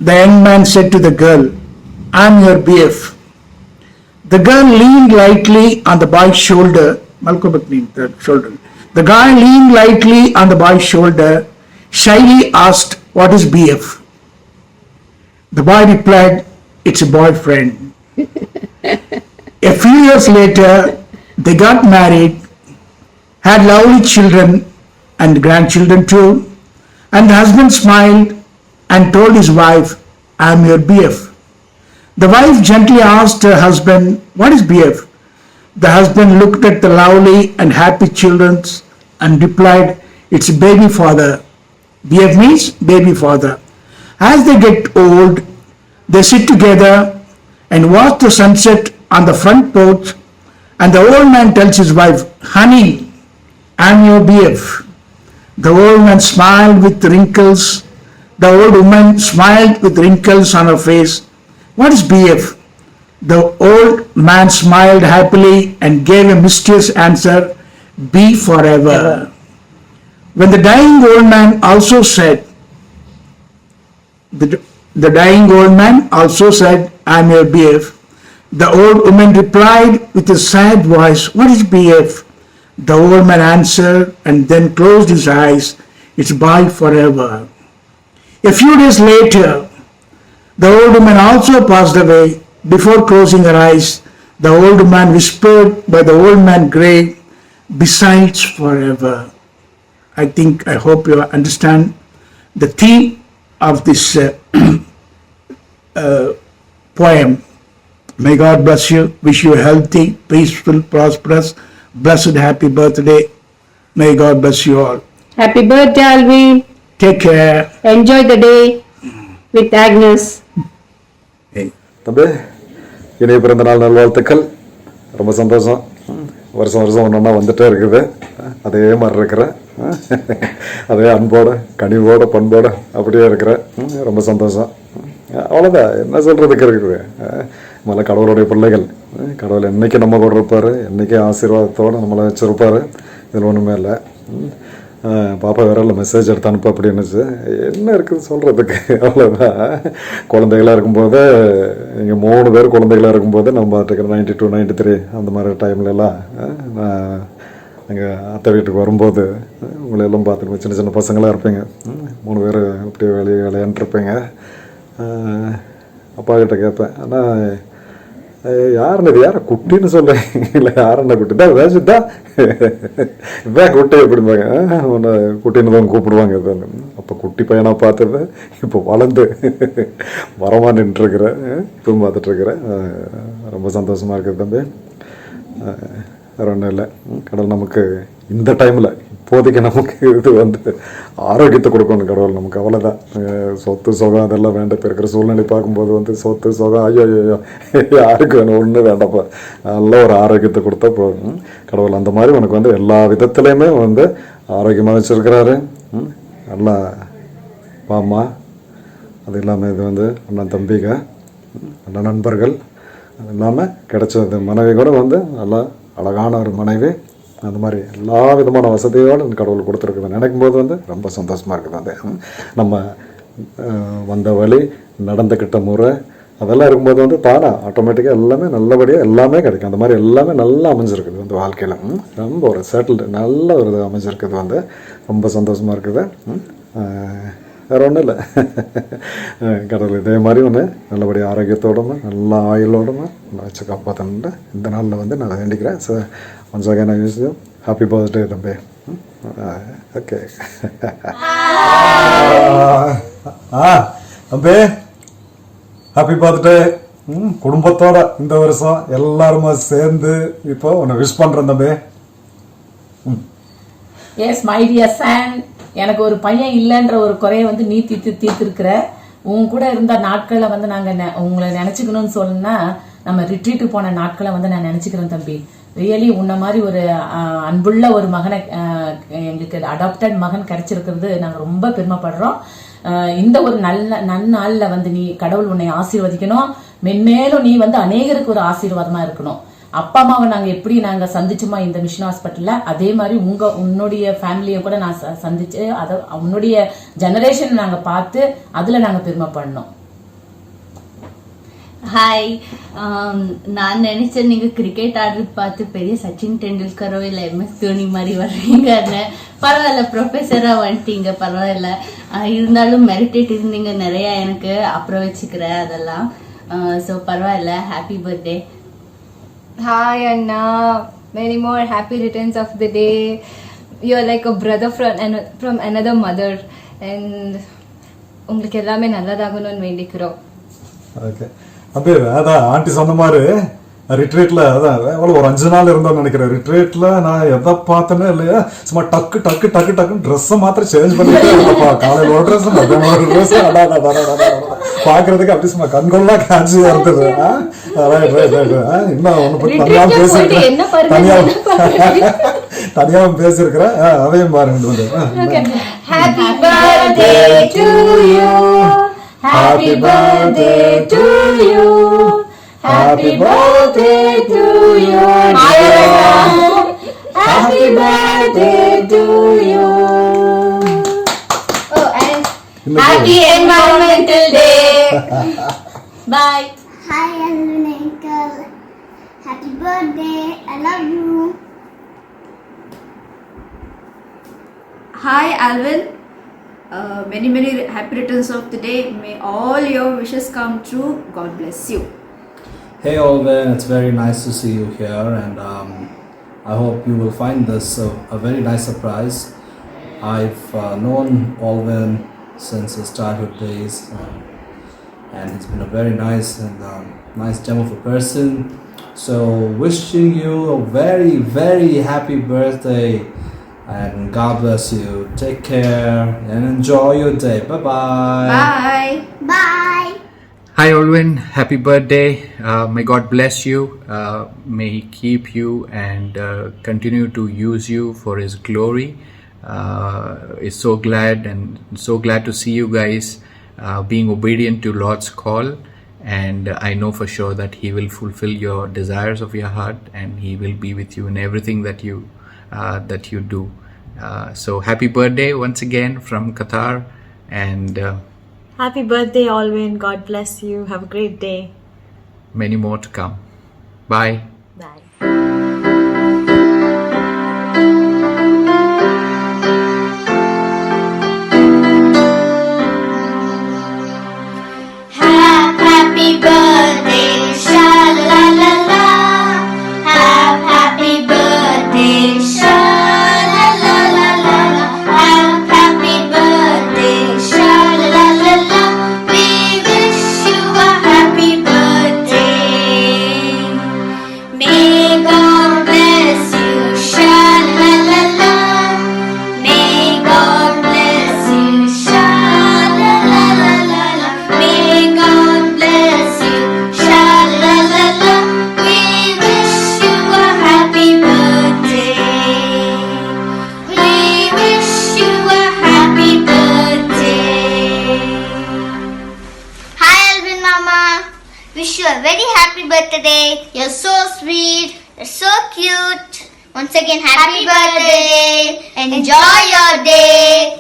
The young man said to the girl, I'm your BF. The girl leaned lightly on the boy's shoulder. The guy leaned lightly on the boy's shoulder, shyly asked, what is BF? The boy replied, it's a boyfriend. A few years later, they got married, had lovely children and grandchildren too, and the husband smiled and told his wife, I'm your BF. The wife gently asked her husband, what is BF? The husband looked at the lovely and happy children and replied, it's baby father. BF means baby father. As they get old, they sit together and watch the sunset on the front porch, and the old man tells his wife, honey, I'm your BF. The old man smiled with wrinkles. The old woman smiled with wrinkles on her face. What is BF? The old man smiled happily and gave a mysterious answer, be forever. When the dying old man also said, the dying old man also said, I'm your BF. The old woman replied with a sad voice, what is BF? The old man answered and then closed his eyes, it's bye forever. A few days later, the old woman also passed away. Before closing her eyes, the old man whispered by the old man's grave, besides forever. I hope you understand the theme of this poem. May God bless you, wish you a healthy, peaceful, prosperous, blessed, happy birthday. May God bless you all. Happy birthday, Alvin. Take care. Enjoy the day with Agnes. தம்பி இனிய பிறந்த நாள் நல்வாழ்த்துக்கள். ரொம்ப சந்தோஷம். வருஷம் வருஷம் ஒன்றா வந்துட்டே இருக்குது. அதே மாதிரி இருக்கிற அதே அன்போட கனிவோட பண்போட அப்படியே இருக்கிற ரொம்ப சந்தோஷம். அவ்வளோதான், என்ன சொல்கிறதுக்கு இருக்குது. முதல்ல கடவுளுடைய பிள்ளைகள், கடவுள் என்றைக்கு நம்ம கூட இருப்பார், என்றைக்கு ஆசீர்வாதத்தோடு நம்மளை வச்சுருப்பார். இதில் ஒன்றுமே இல்லை. பாப்பா விரலில் மெசேஜ் எடுத்து அனுப்ப அப்படின்னுச்சு. என்ன இருக்குது சொல்கிறதுக்கு, அவ்வளோதான். குழந்தைகளாக இருக்கும்போது இங்கே 3 பேர் குழந்தைகளாக இருக்கும்போது நம்ம 92, 93 அந்த மாதிரி டைம்லலாம் நான் எங்கள் அத்தை வீட்டுக்கு வரும்போது உங்களையெல்லாம் பார்த்துருப்பேன். சின்ன சின்ன பசங்களாக இருப்பீங்க, 3 பேர் அப்படியே விளையாண்டுருப்பீங்க. அப்பா கிட்ட கேட்பேன், ஆனால் யாருன்னு இது யாரை குட்டின்னு சொல்கிறேன், இல்லை யாருன்னா குட்டி தான் வேசிட்டா இதான் குட்டி அப்படிம்பாங்க. உன்னை குட்டின்னு தான் கூப்பிடுவாங்க. அப்போ குட்டி பையனாக பார்த்தது இப்போ வளர்ந்து வரமா நின்றுருக்குறேன், இப்பவும் பார்த்துட்ருக்குறேன். ரொம்ப சந்தோஷமாக இருக்குது தம்பி. வேறு ஒன்றும் இல்லை. கடவுள் நமக்கு இந்த டைமில் இப்போதைக்கு நமக்கு இது ஆரோக்கியத்தை கொடுக்கணும் கடவுள் நமக்கு, அவ்வளோதான். சொத்து சுகம் அதெல்லாம் வேண்டாம். இப்போ இருக்கிற சூழ்நிலை பார்க்கும்போது சொத்து சுகம் ஐயோ யாருக்கு வேணும், ஒன்றும் வேண்டாம்ப்பா. நல்ல ஒரு ஆரோக்கியத்தை கொடுத்தா போதும். கடவுள் அந்த மாதிரி உனக்கு எல்லா விதத்துலேயுமே ஆரோக்கியமாக வச்சுருக்கிறாரு. நல்லா பாம்மா, அது இல்லாமல் இது அண்ணன் தம்பிங்க, நல்ல நண்பர்கள், அது இல்லாமல் கிடைச்ச மனைவி கூட நல்லா அழகான ஒரு மனைவி. அந்த மாதிரி எல்லா விதமான வசதியோடு கடவுள் கொடுத்துருக்குது நினைக்கும் போது ரொம்ப சந்தோஷமாக இருக்குது. அது நம்ம வந்த வழி நடந்துக்கிட்ட முறை அதெல்லாம் இருக்கும்போது வந்து தானாக ஆட்டோமேட்டிக்காக எல்லாமே நல்லபடியாக எல்லாமே கிடைக்கும். அந்த மாதிரி எல்லாமே நல்லா அமைஞ்சிருக்குது வந்து வாழ்க்கையில். ரொம்ப ஒரு செட்டில்டு நல்ல ஒரு இது அமைஞ்சிருக்குது வந்து ரொம்ப சந்தோஷமாக இருக்குது. வேறு ஒன்றும் இல்லை. கடவுள் இதே மாதிரி ஒன்று நல்லபடியாக ஆரோக்கியத்தோடமா நல்ல ஆயுளோடமா வச்சு காப்பாற்றணுன்ட்டு இந்த நாளில் வந்து நான் வேண்டிக்கிறேன். So once again I wish you happy birthday தம்பி. ஓகே தம்பி ஹாப்பி பர்த்டே. குடும்பத்தோட இந்த வருஷம் எல்லாருமா சேர்ந்து இப்போ உன்னை விஷ் பண்ணுறேன் தம்பி. எஸ் மை டியர் சன், எனக்கு ஒரு பையன் இல்லைன்ற ஒரு குறையை வந்து நீ தீர்த்திருக்கிற. உன் கூட இருந்த நாட்களை வந்து நாங்கள் உங்களை நினச்சிக்கணும்னு சொன்னா நம்ம ரிட்ரீட்டுக்கு போன நாட்களை வந்து நான் நினச்சிக்கிறேன் தம்பி. ரியலி உன்ன மாதிரி ஒரு அன்புள்ள ஒரு மகனை எங்களுக்கு அடாப்டட் மகன் கிடைச்சிருக்கிறது நாங்கள் ரொம்ப பெருமைப்படுறோம். இந்த ஒரு நன்னாள்ல வந்து நீ கடவுள் உன்னை ஆசீர்வதிக்கணும். மென்மேலும் நீ வந்து அநேகருக்கு ஒரு ஆசீர்வாதமா இருக்கணும். அப்பா அம்மாவை நாங்கள் எப்படி நாங்கள் சந்திச்சோமா இந்த மிஷன் ஹாஸ்பிட்டலில், அதே மாதிரி உன்னுடைய ஃபேமிலியை கூட நான் சந்திச்சு அதை உன்னுடைய ஜெனரேஷன் நாங்கள் பார்த்து அதில் நாங்கள் பெருமைப்படணும். ஹாய், நான் நினைச்சேன் நீங்க கிரிக்கெட் ஆடுறது பார்த்து பெரிய சச்சின் டெண்டுல்கரோ இல்லை MS தோனி மாதிரி வர்றீங்கன்னு. பரவாயில்ல, ப்ரொஃபஸரா வந்துட்டீங்க, பரவாயில்ல. இருந்தாலும் மெரிட்டேட் இருந்தீங்க நிறைய, எனக்கு அப்புறம் வச்சுக்கிறேன் அதெல்லாம். ஸோ பரவாயில்ல, happy birthday. Hi Anna, many more happy returns of the day. You are like a brother from another mother, and உங்களுக்கு எல்லாமே நல்லதாகணும்னு வேண்டிக்கிறோம். ஓகே அப்படியே அதான் ஆண்டி சொன்ன மாதிரி ரிட்ரீட்ல அதான் எவ்வளோ ஒரு 5 நாள் இருந்தோம்னு நினைக்கிறேன். ரிட்ரீட்ல நான் எதை பார்த்தேனே இல்லையா, சும்மா டக்கு டக்கு டக்கு டக்குன்னு ட்ரெஸ்ஸை மாத்திரம் சேஞ்ச் பண்ணிட்டே இருந்தப்பா. காலையில் ஒரு ட்ரெஸ் மத்தியானம் ஒரு ட்ரெஸ் பார்க்கறதுக்கு அப்படி சும்மா கண்கொள்ளா காட்சியா இருந்தது. இன்னும் ஒன்று தனியாகவும் பேசியிருக்கிறேன், தனியாகவும் பேசியிருக்கிறேன், அதையும் பாருங்க. Happy birthday to you. Happy birthday to you. Happy birthday to you. Happy birthday to you. Oh, and happy Environmental Day. Bye. Hi, Alvin uncle. Happy birthday. I love you. Hi Alvin, many happy returns of the day. May all your wishes come true. God bless you. Hey Alvin, it's very nice to see you here, and I hope you will find this a very nice surprise. I've known Alvin since his childhood days, and he's been a very nice gem of a person. So wishing you a very happy birthday, and God bless you. Take care and enjoy your day. Bye-bye. Bye. Bye. Hi Alvin, happy birthday. May God bless you. May He keep you and continue to use you for His glory. Is so glad to see you guys being obedient to Lord's call, and I know for sure that He will fulfill your desires of your heart, and He will be with you in everything that you do. So happy birthday once again from Qatar, and happy birthday Alvin. God bless you. Have a great day. Many more to come. Bye. Bye. Happy birthday, sha la la la. Happy birthday, sha la la la la. Happy birthday, sha la la la. We wish you a happy birthday. May God bless you, sha la la la. May God bless you, sha la la la la. May God bless you, sha la la la. We wish you a happy birthday. We wish you a happy birthday. Hi Alvin Mama, wish you a very happy birthday. You're so sweet, you're so cute. Once again, happy birthday. Enjoy your day.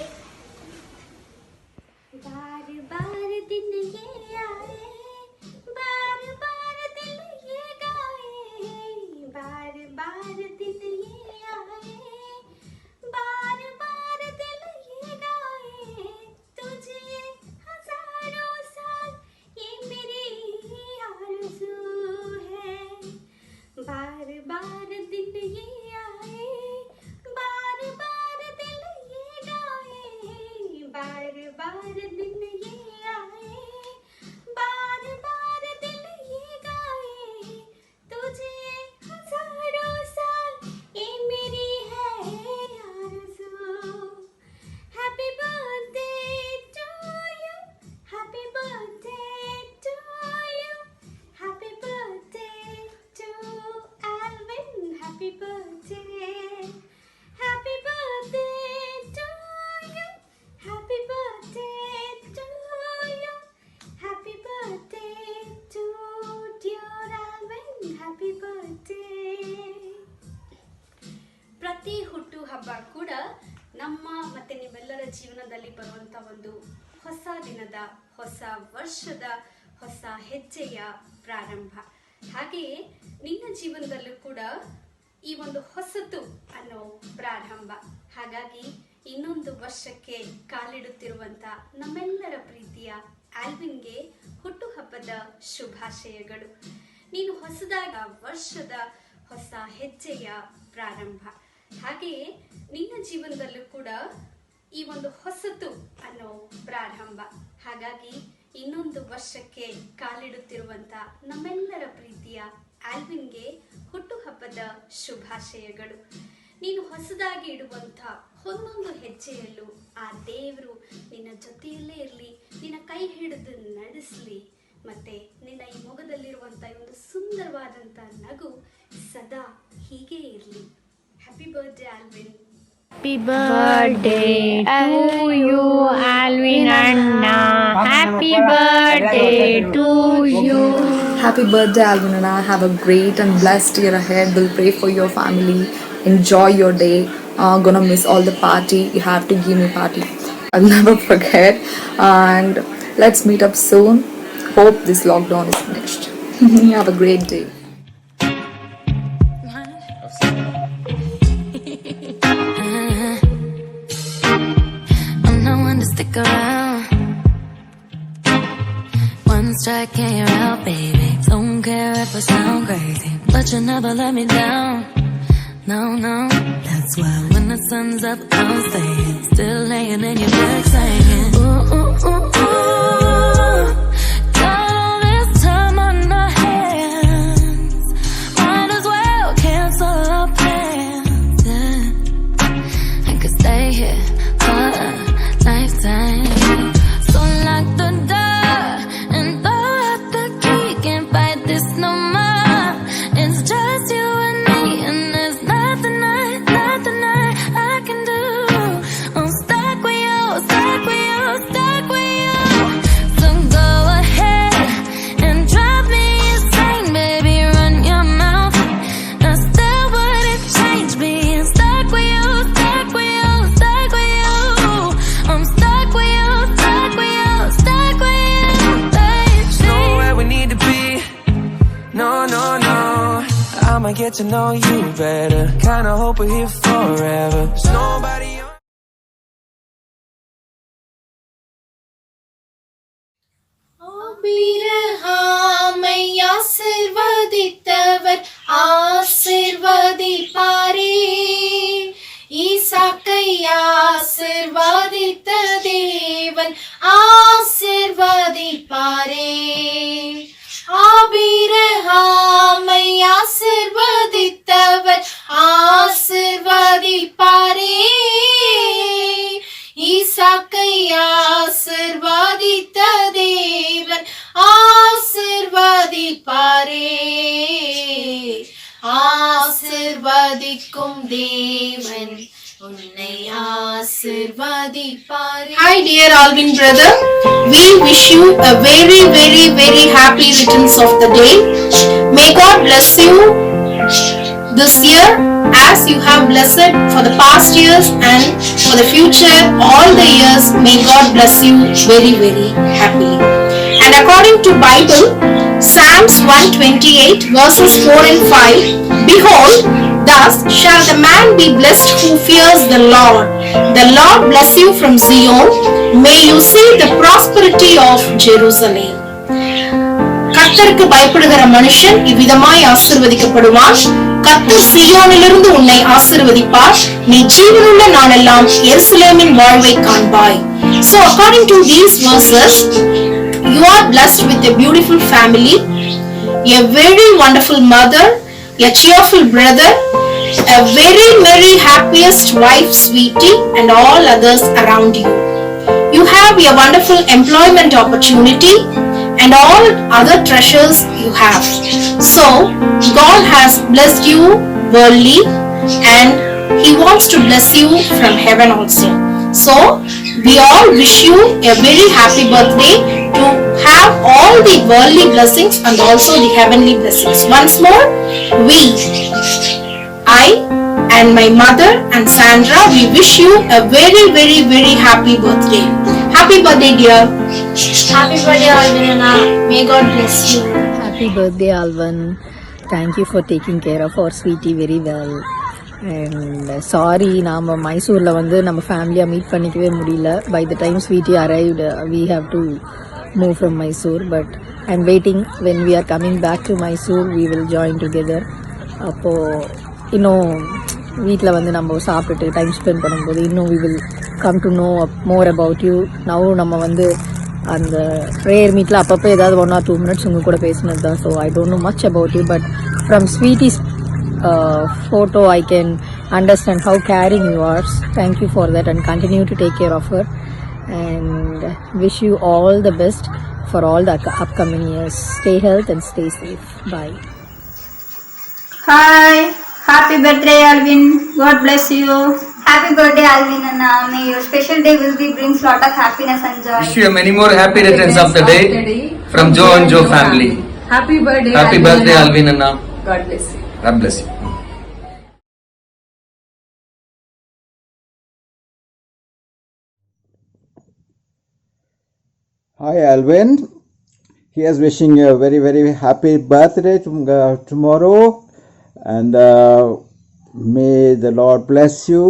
ಪ್ರತಿ ಹುಟ್ಟು ಹಬ್ಬ ಕೂಡ ನಮ್ಮ ಮತ್ತು ನಿಮ್ಮೆಲ್ಲರ ಜೀವನದಲ್ಲಿ ಬರುವಂಥ ಒಂದು ಹೊಸ ದಿನದ, ಹೊಸ ವರ್ಷದ, ಹೊಸ ಹೆಜ್ಜೆಯ ಪ್ರಾರಂಭ. ಹಾಗೆಯೇ ನಿನ್ನ ಜೀವನದಲ್ಲೂ ಕೂಡ ಈ ಒಂದು ಹೊಸತು ಅನ್ನೋ ಪ್ರಾರಂಭ. ಹಾಗಾಗಿ ಇನ್ನೊಂದು ವರ್ಷಕ್ಕೆ ಕಾಲಿಡುತ್ತಿರುವಂಥ ನಮ್ಮೆಲ್ಲರ ಪ್ರೀತಿಯ ಆಲ್ವಿನ್ಗೆ ಹುಟ್ಟುಹಬ್ಬದ ಶುಭಾಶಯಗಳು. ನೀನು ಹೊಸದಾದ ವರ್ಷದ ಹೊಸ ಹೆಜ್ಜೆಯ ಪ್ರಾರಂಭ. ಹಾಗೆಯೇ ನಿನ್ನ ಜೀವನದಲ್ಲೂ ಕೂಡ ಈ ಒಂದು ಹೊಸತು ಅನ್ನೋ ಪ್ರಾರಂಭ. ಹಾಗಾಗಿ ಇನ್ನೊಂದು ವರ್ಷಕ್ಕೆ ಕಾಲಿಡುತ್ತಿರುವಂಥ ನಮ್ಮೆಲ್ಲರ ಪ್ರೀತಿಯ ಆಲ್ವಿನ್ಗೆ ಹುಟ್ಟುಹಬ್ಬದ ಶುಭಾಶಯಗಳು. ನೀನು ಹೊಸದಾಗಿ ಇಡುವಂಥ ಒಂದೊಂದು ಹೆಜ್ಜೆಯಲ್ಲೂ ಆ ದೇವರು ನಿನ್ನ ಜೊತೆಯಲ್ಲೇ ಇರಲಿ, ನಿನ್ನ ಕೈ ಹಿಡಿದು ನಡೆಸಲಿ, ಮತ್ತು ನಿನ್ನ ಈ ಮೊಗದಲ್ಲಿರುವಂಥ ಒಂದು ಸುಂದರವಾದಂಥ ನಗು ಸದಾ ಹೀಗೇ ಇರಲಿ. Happy birthday Alvin. Happy birthday to you, Alvin Anna. Happy birthday to you. Happy birthday, Alvin Anna. Have a great and blessed year ahead. We'll pray for your family. Enjoy your day. Gonna miss all the party. You have to give me party. I'll never forget. And let's meet up soon. Hope this lockdown is finished. Have a great day. Stick around. One strike and you're out, baby. Don't care if I sound crazy, but you never let me down. No, no. That's why when the sun's up, I'm staying. Still laying in your bed saying, ooh, ooh, ooh, ooh. Got all this time on our hands. Might as well cancel our plans. Yeah. I could stay here for a lifetime. So lock the door and throw out the key. Can't fight this no more. It's just you and me, and there's nothing I can do. I'm stuck with you, stuck with you, stuck with you. So go ahead and drive me insane, baby. Run your mouth. I still wouldn't change being stuck with you, stuck with you, stuck with you. I'm stuck with you, stuck with you, stuck with you, baby. There's nowhere we need to be. No, no, no. I'ma get to know you better. Kinda hope we're here forever. There's nobody on. ஆபிரகாமை ஆசீர்வதித்தவர் ஆசீர்வதிப்பாரே. ஈசாக்கை ஆசீர்வதித்த தேவன் ஆசீர்வதிப்பாரே. ஆபிரகாமை ஆசீர்வதித்தவர் ஆசீர்வதிப்பாரே. ஈசாக்கை ஆசீர்வதித்த தேவன் ஆசீர்வதிப்பாரே. ஆசீர்வதிக்கும் தேவன் உன்னை ஆசீர்வதிப்பாரே. Hi dear Alvin brother, we wish you a very very very happy returns of the day. May God bless you this year as you have blessed for the past years, and for the future all the years may God bless you very very happily. And according to Bible, Psalms 128 verses 4 and 5, behold, thus shall the man be blessed who fears the Lord. The Lord bless you from Zion. May you see the prosperity of Jerusalem. கர்த்தருக்கு பயப்படுகிற மனுஷன் இவ்விதமாய் ஆசீர்வதிக்கப்படுவான். கர்த்தர் சீயோனிலிருந்து உன்னை ஆசீர்வதிப்பார். நீ ஜீவனுள்ள நாளெல்லாம் எருசலேமின் வாழ்வை காண்பாய். So according to these verses, you are blessed with a beautiful family, a very wonderful mother, a cheerful brother, a very merry happiest wife, sweetie, and all others around you. You have a wonderful employment opportunity and all other treasures you have. So God has blessed you worldly, and He wants to bless you from heaven also. So we all wish you a very happy birthday to have all the worldly blessings and also the heavenly blessings. Once more, I and my mother and Sandra, we wish you a very, very, very happy birthday. Happy birthday, dear. Happy birthday, Alvin. May God bless you. Happy birthday, Alvin. Thank you for taking care of our sweetie very well. And sorry, நாம மைசூரில் வந்து நம்ம ஃபேமிலியாக meet பண்ணிக்கவே முடியல. By the time sweetie arrived, we have to move from Mysore. But I'm waiting. When we are coming back to Mysore, we will join together. அப்போது இன்னும் வீட்டில் வந்து நம்ம சாப்பிட்டுட்டு டைம் ஸ்பெண்ட் பண்ணும்போது இன்னும் we will come to know more about you. Now நம்ம வந்து அந்த ப்ரேயர் மீட்டில் அப்பப்போ ஏதாவது 1 or 2 minutes உங்கள் கூட பேசினது தான். So I don't know much about you, but from sweeties photo I can understand how caring you are. Thank you for that and continue to take care of her and wish you all the best for all the upcoming years. Stay healthy and stay safe. Bye. Hi, happy birthday, Alvin. God bless you. Happy birthday, Alvin Anna. May your special day will be brings lot of happiness and joy. Wish you many more happy returns of the day from Joe and Joe family. Happy birthday. Happy birthday, Alvin Anna. God bless you. God bless you. Hi Alvin, he is wishing you a very very happy birthday tomorrow, and may the Lord bless you,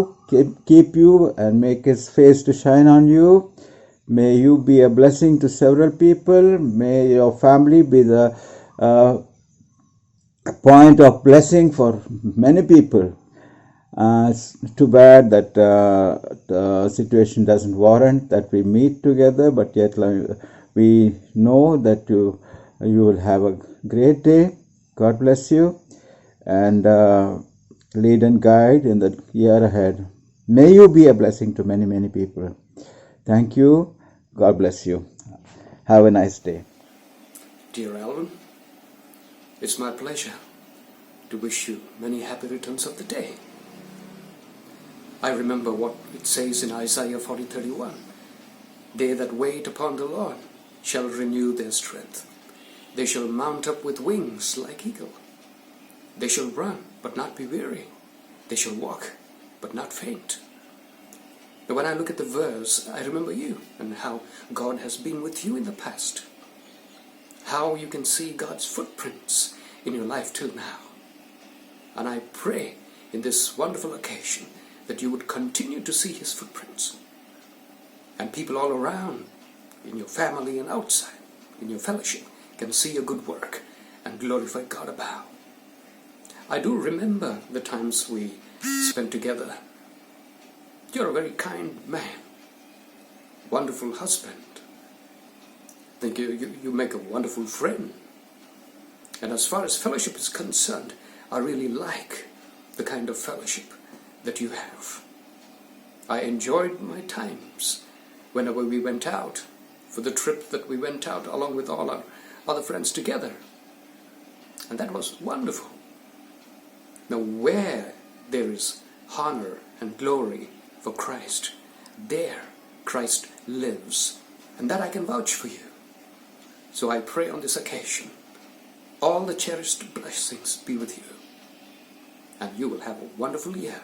keep you and make his face to shine on you. May you be a blessing to several people. May your family be the point of blessing for many people. It's too bad that the situation doesn't warrant that we meet together, but yet we know that you will have a great day. God bless you and lead and guide in the year ahead. May you be a blessing to many many people. Thank you. God bless you. Have a nice day. Dear Alvin, it's my pleasure to wish you many happy returns of the day. I remember what it says in Isaiah 40:31. They that wait upon the Lord shall renew their strength. They shall mount up with wings like eagle. They shall run, but not be weary. They shall walk, but not faint. But when I look at the verse, I remember you and how God has been with you in the past. How you can see God's footprints in your life till now. And I pray in this wonderful occasion that you would continue to see his footprints. And people all around, in your family and outside, in your fellowship, can see your good work and glorify God above. I do remember the times we spent together. You're a very kind man, wonderful husband. I think you make a wonderful friend. And as far as fellowship is concerned, I really like the kind of fellowship that you have. I enjoyed my times whenever we went out, for the trip that we went out along with all our other friends together. And that was wonderful. Now where there is honor and glory for Christ, there Christ lives. And that I can vouch for you. So I pray on this occasion, all the cherished blessings be with you. And you will have a wonderful year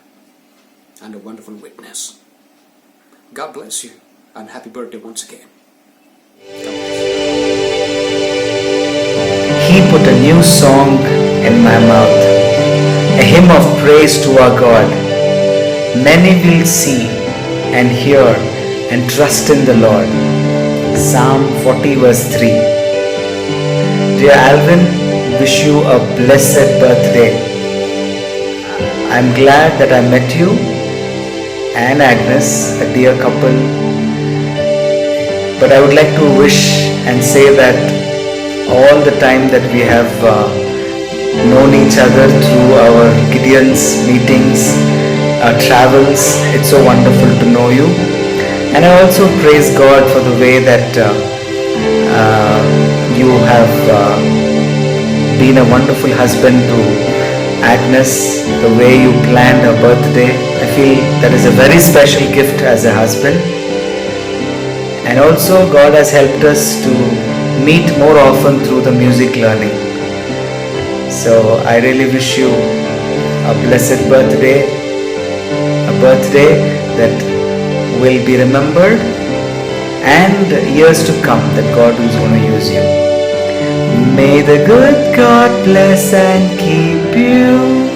and a wonderful witness. God bless you and happy birthday once again. He put a new song in my mouth, a hymn of praise to our God. Many will see and hear and trust in the Lord. Psalm 40 verse 3. Dear Alvin, wish you a blessed birthday. I'm glad that I met you and Agnes, a dear couple. But I would like to wish and say that all the time that we have known each other through our Gideon's meetings, our travels, it's so wonderful to know you. And I also praise God for the way that you have been a wonderful husband to Agnes, the way you planned her birthday. I feel that is a very special gift as a husband. And also God has helped us to meet more often through the music learning. So I really wish you a blessed birthday birthday that will be remembered and years to come that God is going to use you. May the good God bless and keep you.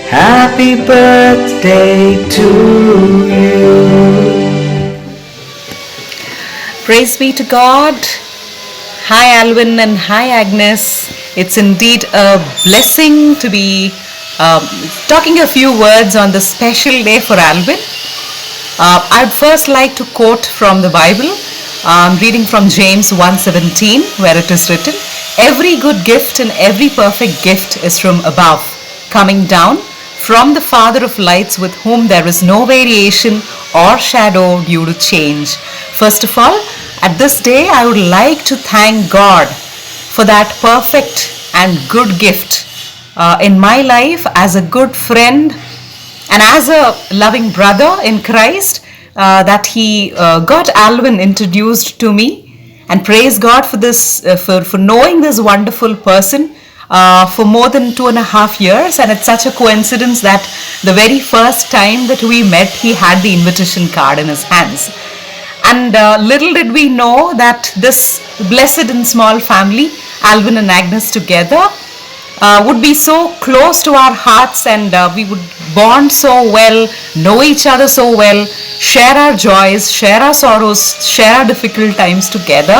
Happy birthday to you. Praise be to God. Hi Alvin and hi Agnes. It's indeed a blessing to be talking a few words on the special day for Alvin. I'd first like to quote from the Bible. Reading from James 1:17, where it is written, "Every good gift and every perfect gift is from above, coming down from the Father of lights, with whom there is no variation or shadow due to change." First of all, at this day, I would like to thank God for that perfect and good gift in my life as a good friend and as a loving brother in Christ, that he got Alvin introduced to me. And praise God for this, for knowing this wonderful person for more than 2.5 years. And it's such a coincidence that the very first time that we met, he had the invitation card in his hands. And little did we know that this blessed and small family, Alvin and Agnes together, would be so close to our hearts, and we would bond so well, know each other so well, share our joys, share our sorrows, share our difficult times together,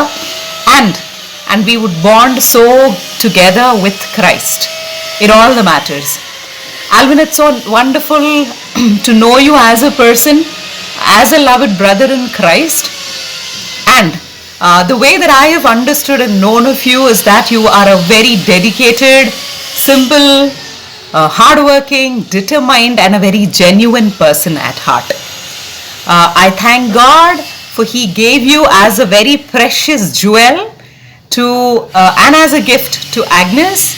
and we would bond so together with Christ in all the matters. Alvin, it's so wonderful to know you as a person, as a loved brother in Christ, and the way that I have understood and known of you is that you are a very dedicated, simple, hardworking, determined, and a very genuine person at heart. I thank God for He gave you as a very precious jewel and as a gift to Agnes,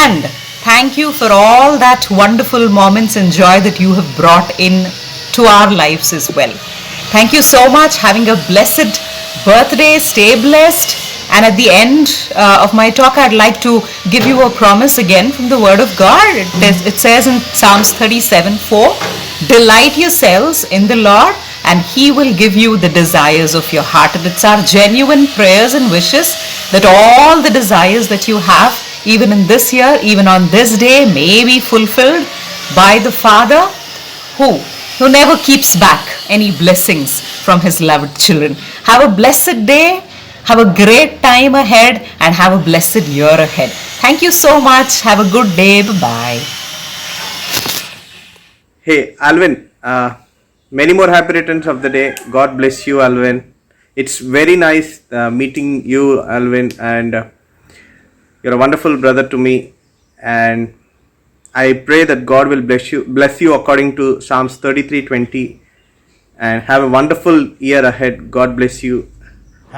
and thank you for all that wonderful moments and joy that you have brought in to our lives as well. Thank you so much. Having a blessed birthday. Stay blessed. And at the end of my talk, I'd like to give you a promise again from the Word of God. It says in Psalms 37:4, "Delight yourselves in the Lord, and He will give you the desires of your heart." And it's our genuine prayers and wishes that all the desires that you have, even in this year, even on this day, may be fulfilled by the Father who never keeps back any blessings from His loved children. Have a blessed day. Have a great time ahead, and have a blessed year ahead. Thank you so much. Have a good day. Bye-bye. Hey, Alvin, many more happy returns of the day. God bless you, Alvin. It's very nice meeting you, Alvin, and you're a wonderful brother to me. And I pray that God will bless you according to Psalms 33:20, and have a wonderful year ahead. God bless you.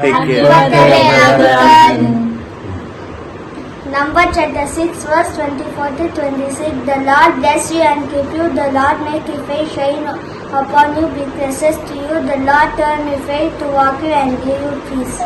Take care. Number chapter 6 verse 24 to 26. The Lord bless you and keep you. The Lord make His face shine upon you, be gracious to you. The Lord turn His face toward you and give you peace.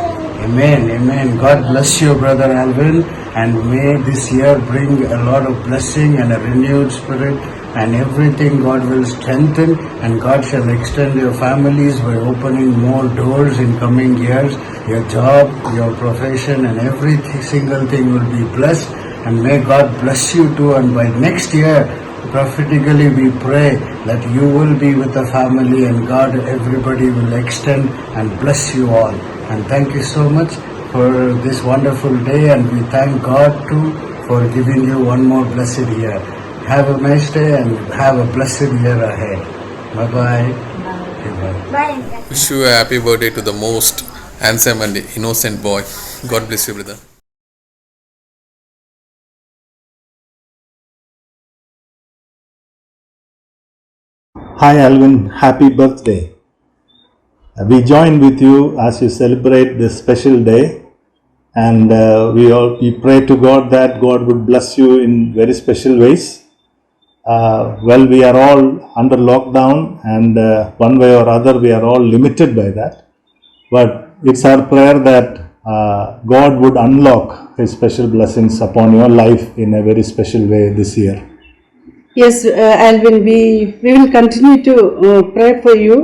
Amen, amen. God bless you, Brother Alvin, and may this year bring a lot of blessing and a renewed spirit, and everything God will strengthen, and God shall extend your families by opening more doors in coming years. Your job, your profession, and every single thing will be blessed, and may God bless you too. And by next year, prophetically we pray that you will be with the family, and God, everybody will extend and bless you all. And thank you so much for this wonderful day, and we thank God too for giving you one more blessed year. Have a nice day and have a blessed year ahead. Bye-bye. Bye. Wish you a happy birthday to the most handsome and innocent boy. God bless you, brother. Hi Alvin, happy birthday. We join with you as you celebrate this special day, and we pray to God that God would bless you in very special ways. We are all under lockdown, and one way or other we are all limited by that, but it's our prayer that God would unlock His special blessings upon your life in a very special way this year. Yes, Alvin, we will continue to pray for you.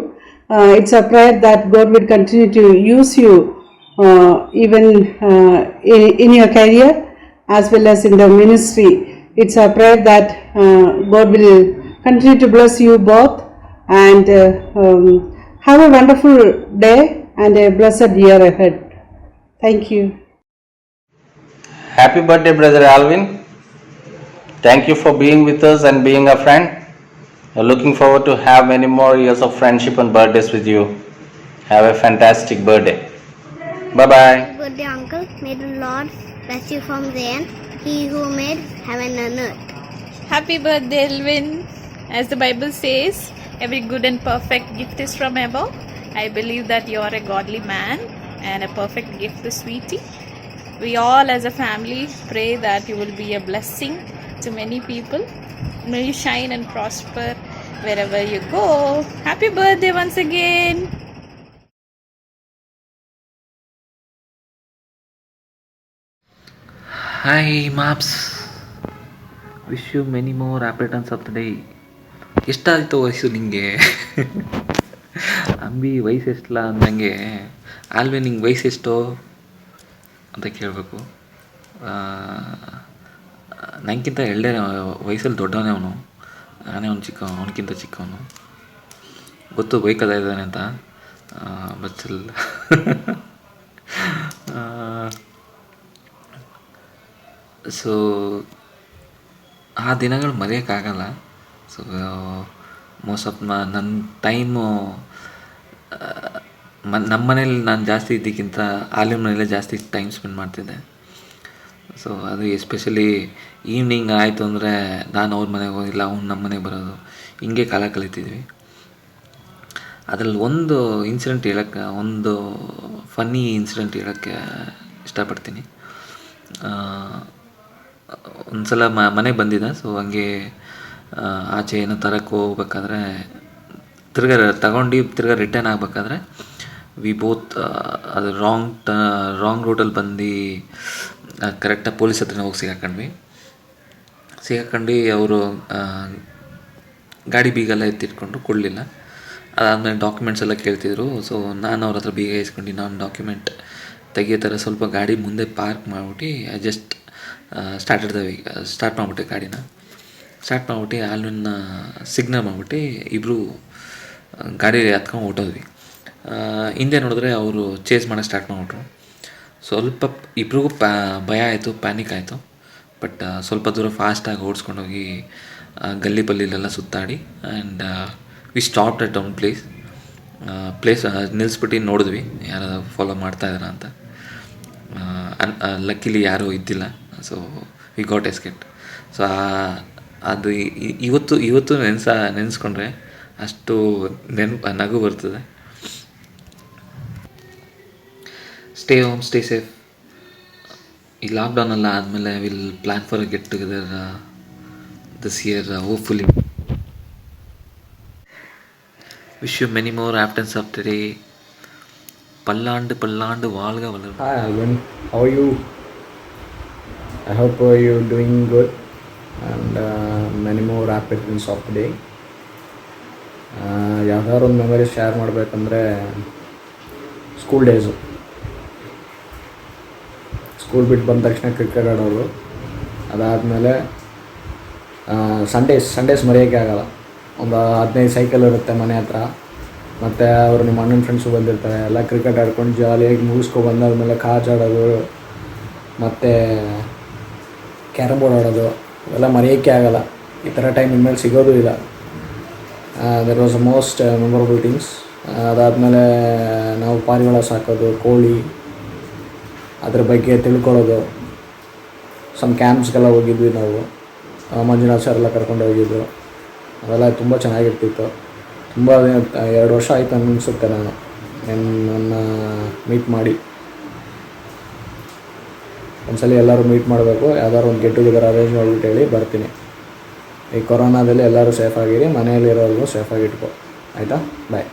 It's a prayer that God will continue to use you even in your career as well as in the ministry. It's a prayer that God will continue to bless you both and have a wonderful day and a blessed year ahead. Thank you. Happy birthday, Brother Alvin. Thank you for being with us and being a friend. We're looking forward to have many more years of friendship and birthdays with you. Have a fantastic birthday. Bye-bye. Happy birthday, Uncle. May the Lord bless you from Zion, He who made heaven and earth. Happy birthday, Alvin. As the Bible says, every good and perfect gift is from above. I believe that you are a godly man and a perfect gift to Sweetie. We all as a family pray that you will be a blessing to many people. May you shine and prosper wherever you go. Happy birthday once again. Hi Maps, wish you many more happy returns of the day. ಎಷ್ಟಾಯಿತು ವಯಸ್ಸು ನಿಂಗೆ? ಅಂಬಿ ವಯಸ್ಸು ಎಷ್ಟಲ್ಲ ಅಂದಂಗೆ ಆಲ್ವೆ ನಿಂಗೆ ವಯಸ್ಸು ಎಷ್ಟು ಅಂತ ಕೇಳಬೇಕು. ನನಗಿಂತ ಎರಡೇ ವಯಸ್ಸಲ್ಲಿ ದೊಡ್ಡವನೇ ಅವನು, ನಾನೇ ಅವನು ಚಿಕ್ಕವನು, ಅವನಕ್ಕಿಂತ ಚಿಕ್ಕವನು. ಗೊತ್ತು ಬೈಕದ ಇದ್ದಾನೆ ಅಂತ, ಬಚ್ಚಲ್. ಸೊ ಆ ದಿನಗಳು ಮರೆಯೋಕ್ಕಾಗಲ್ಲ. ಸೊ ಮೋಸ್ಟ್ ಆಫ್ ನನ್ನ ಟೈಮು ನಮ್ಮ ಮನೇಲಿ ನಾನು ಜಾಸ್ತಿ ಇದ್ದಕ್ಕಿಂತ ಆಲಿನ ಮನೇಲೆ ಜಾಸ್ತಿ ಟೈಮ್ ಸ್ಪೆಂಡ್ ಮಾಡ್ತಿದ್ದೆ. ಸೊ ಅದು ಎಸ್ಪೆಷಲಿ ಈವ್ನಿಂಗ್ ಆಯಿತು ಅಂದರೆ ನಾನು ಅವ್ರ ಮನೆಗೆ ಹೋಗಿಲ್ಲ, ಅವ್ನು ನಮ್ಮ ಮನೆಗೆ ಬರೋದು, ಹಿಂಗೆ ಕಾಲ ಕಳೀತಿದ್ವಿ. ಅದರಲ್ಲಿ ಒಂದು ಇನ್ಸಿಡೆಂಟ್ ಹೇಳೋಕ್ಕೆ, ಒಂದು ಫನ್ನಿ ಇನ್ಸಿಡೆಂಟ್ ಹೇಳೋಕ್ಕೆ ಇಷ್ಟಪಡ್ತೀನಿ. ಒಂದು ಸಲ ಮನೆಗೆ ಬಂದಿದ್ದೆ. ಸೊ ಹಂಗೆ ಆಚೆ ಏನೋ ತರಕ್ಕೆ ಹೋಗ್ಬೇಕಾದ್ರೆ ತಿರ್ಗಾ ರಿಟರ್ನ್ ಆಗಬೇಕಾದ್ರೆ ವಿ ಬೋತ್ ಅದು ರಾಂಗ್ ರೂಟಲ್ಲಿ ಬಂದು ಕರೆಕ್ಟಾಗಿ ಪೊಲೀಸ್ ಹತ್ರನೇ ಹೋಗಿ ಸಿಗಾಕೊಂಡ್ವಿ. ಅವರು ಗಾಡಿ ಬೀಗೆಲ್ಲ ಎತ್ತಿಟ್ಕೊಂಡು ಕೊಡಲಿಲ್ಲ. ಅದಾದಮೇಲೆ ಡಾಕ್ಯುಮೆಂಟ್ಸ್ ಎಲ್ಲ ಕೇಳ್ತಿದ್ರು. ಸೊ ನಾನು ಅವ್ರ ಹತ್ರ ಬೀಗ ಇಸ್ಕೊಂಡು ನಾನು ಡಾಕ್ಯುಮೆಂಟ್ ತೆಗಿಯೋ ಥರ ಸ್ವಲ್ಪ ಗಾಡಿ ಮುಂದೆ ಪಾರ್ಕ್ ಮಾಡಿಬಿಟ್ಟು ಜಸ್ಟ್ ಸ್ಟಾರ್ಟ್ ಮಾಡಿಬಿಟ್ಟೆ ಗಾಡಿನ. ಸ್ಟಾರ್ಟ್ ಮಾಡಿಬಿಟ್ಟು ಆಲ್ವಿನ್ನ ಸಿಗ್ನಲ್ ಮಾಡಿಬಿಟ್ಟು ಇಬ್ಬರು ಗಾಡಿ ಹತ್ಕೊಂಡು ಹೊಟ್ಟೋದ್ವಿ. ಹಿಂದೆ ನೋಡಿದ್ರೆ ಅವರು ಚೇಸ್ ಮಾಡೋಕ್ಕೆ ಸ್ಟಾರ್ಟ್ ಮಾಡಿಬಿಟ್ರು. ಸ್ವಲ್ಪ ಇಬ್ರಿಗೂ ಭಯ ಆಯಿತು, ಪ್ಯಾನಿಕ್ ಆಯಿತು. ಬಟ್ ಸ್ವಲ್ಪ ದೂರ ಫಾಸ್ಟಾಗಿ ಓಡಿಸ್ಕೊಂಡೋಗಿ ಗಲ್ಲಿ ಪಲ್ಲಿಲೆಲ್ಲ ಸುತ್ತಾಡಿ and we stopped at one place ನಿಲ್ಲಿಸ್ಬಿಟ್ಟು ನೋಡಿದ್ವಿ ಯಾರು ಫಾಲೋ ಮಾಡ್ತಾಯಿದ್ದಾರ ಅಂತ. ಲಕ್ಕಿಲಿ ಯಾರೂ ಇದ್ದಿಲ್ಲ. So we got escaped. So ಅದು ಇವತ್ತು ನೆನೆಸ್ಕೊಂಡ್ರೆ ಅಷ್ಟು ನಗು ಬರ್ತದೆ. Stay home, stay safe. ಈ ಲಾಕ್ಡೌನ್ ಎಲ್ಲ ಆದಮೇಲೆ will plan for a get together this year hopefully. Wish you many more happiness of the day. பல்லாண்டு வாழ்க வளரும். Hi Alvin, how are you? I hope you're doing good and many more happy returns of the day. ಯಾವ್ದಾದ್ರು ಒಂದು memory share ಮಾಡಬೇಕಂದ್ರೆ school days. School ಬಿಟ್ಟು ಬಂದ ತಕ್ಷಣ cricket ಆಡೋದು. ಅದಾದಮೇಲೆ ಸಂಡೇಸ್ ಮರೆಯೋಕ್ಕೆ ಆಗಲ್ಲ. ಒಂದು 15 ಸೈಕಲ್ ಇರುತ್ತೆ ಮನೆ ಹತ್ರ. ಮತ್ತು ಅವರು ನಿಮ್ಮ ಅಣ್ಣನ ಫ್ರೆಂಡ್ಸು ಬಂದಿರ್ತಾರೆ. ಎಲ್ಲ ಕ್ರಿಕೆಟ್ ಆಡ್ಕೊಂಡು ಜಾಲಿಯಾಗಿ ಮುಗಿಸ್ಕೊಬಂದಾದ್ಮೇಲೆ ಕಾಚ್ ಆಡೋದು ಮತ್ತು ಕ್ಯಾರಮ್ ಬೋರ್ಡ್ ಆಡೋದು ಇವೆಲ್ಲ ಮರೆಯೋಕ್ಕೆ ಆಗಲ್ಲ. ಈ ಥರ ಟೈಮ್ ಇನ್ಮೇಲೆ ಸಿಗೋದು ಇಲ್ಲ. That was the most memorable things. ಅದಾದಮೇಲೆ ನಾವು ಪಾರಿವಾಳ ಸಾಕೋದು, ಕೋಳಿ, ಅದ್ರ ಬಗ್ಗೆ ತಿಳ್ಕೊಳ್ಳೋದು. ಸಮ್ ಕ್ಯಾಂಪ್ಸ್ಗೆಲ್ಲ ಹೋಗಿದ್ವಿ ನಾವು. ಮಂಜುನಾಥ್ ಸರ್ ಎಲ್ಲ ಕರ್ಕೊಂಡು ಹೋಗಿದ್ರು. ಅವೆಲ್ಲ ತುಂಬ ಚೆನ್ನಾಗಿರ್ತಿತ್ತು. ತುಂಬ 2 ವರ್ಷ ಆಯಿತು ಅನಿಸುತ್ತೆ ನಾನು ನನ್ನ ಮೀಟ್ ಮಾಡಿ. ಒಂದ್ಸಲ ಎಲ್ಲರೂ ಮೀಟ್ ಮಾಡಬೇಕು. ಯಾವ್ದಾದ್ರು ಒಂದು ಗೆಟ್ ಟುಗೆದರ್ ಅರೇಂಜ್ ಮಾಡಿಬಿಟ್ಟು ಹೇಳಿ ಬರ್ತೀನಿ. ಈ ಕೊರೋನಾದಲ್ಲಿ ಎಲ್ಲರೂ ಸೇಫಾಗಿರಿ, ಮನೆಯಲ್ಲಿರೋರ್ಗೂ ಸೇಫಾಗಿ ಇಟ್ಕೊ, ಆಯಿತಾ? ಬಾಯ್.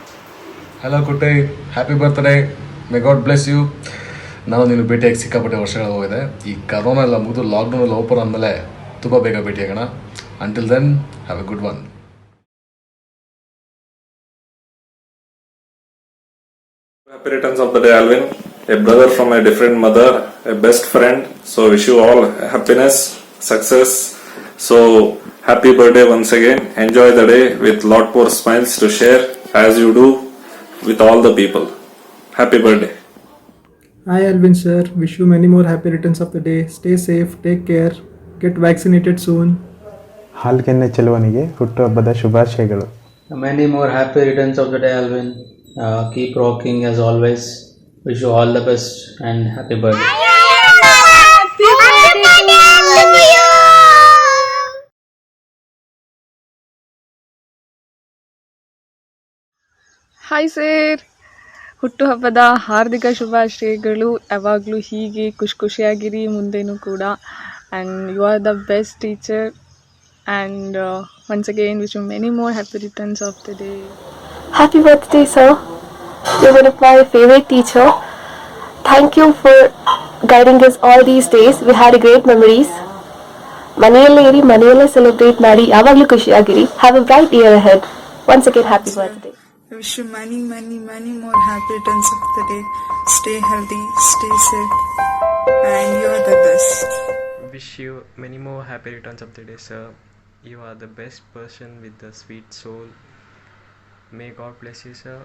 ಹಲೋ ಕುಟ್ಟೆ, happy birthday, may God bless you. ನಾನು ನೀನು ಭೇಟಿಯಾಗಿ ಸಿಕ್ಕಾಪಟ್ಟೆ ವರ್ಷಗಳು ಹೋಗಿದೆ. ಈ ಕರೋನಾ ಎಲ್ಲ ಮುಗಿದು ಲಾಕ್ಡೌನಲ್ಲಿ ಓಪನ್ ಆದಮೇಲೆ ತುಂಬ ಬೇಗ ಭೇಟಿಯಾಗೋಣ. Until then Have a good one. Happy returns of the day, Alvin. A brother from a different mother, a best friend. So wish you all happiness, success. So happy birthday once again. Enjoy the day with lot more smiles to share as you do with all the people. Happy birthday. Hi Alvin sir, wish you many more happy returns of the day. Stay safe, take care, get vaccinated soon. ಹಾಲ್ಕೆನ್ನೆ ಚೆಲುವನಿಗೆ ಹುಟ್ಟುಹಬ್ಬದ ಶುಭಾಶಯಗಳು. Many more happy returns of the day, Alvin. Keep rocking as always. Wish you all the best and happy birthday. Hi sir, ಹುಟ್ಟುಹಬ್ಬದ ಹಾರ್ದಿಕ ಶುಭಾಶಯಗಳು. ಯಾವಾಗಲೂ ಹೀಗೆ ಖುಷಿಯಾಗಿರಿ ಮುಂದೇನೂ ಕೂಡ. And you are the best teacher. And once again, wish you many more happy returns of the day. Happy birthday, sir. You're one of my favorite teacher. Thank you for guiding us all these days. We had great memories. Maniyalla celebrate ಮಾಡಿ ಯಾವಾಗಲೂ ಖುಷಿಯಾಗಿರಿ. Have a bright year ahead. Once again, happy birthday. I wish you many more happy returns of the day. Stay healthy, stay safe, and you are the best. Wish you many more happy returns of the day, sir. You are the best person with a sweet soul. May God bless you, sir.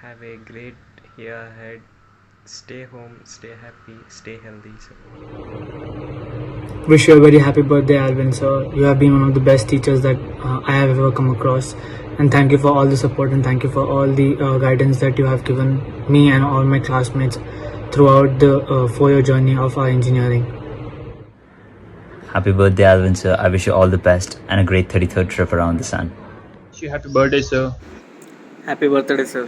Have a great year ahead. Stay home, stay happy, stay healthy, sir. Wish you a very happy birthday, Alvin sir. You have been one of the best teachers that I have ever come across. And thank you for all the support and thank you for all the guidance that you have given me and all my classmates throughout the 4-year journey of our engineering. Happy birthday, Alvin sir. I wish you all the best and a great 33rd trip around the sun. Wish you happy birthday, sir. Happy birthday, sir.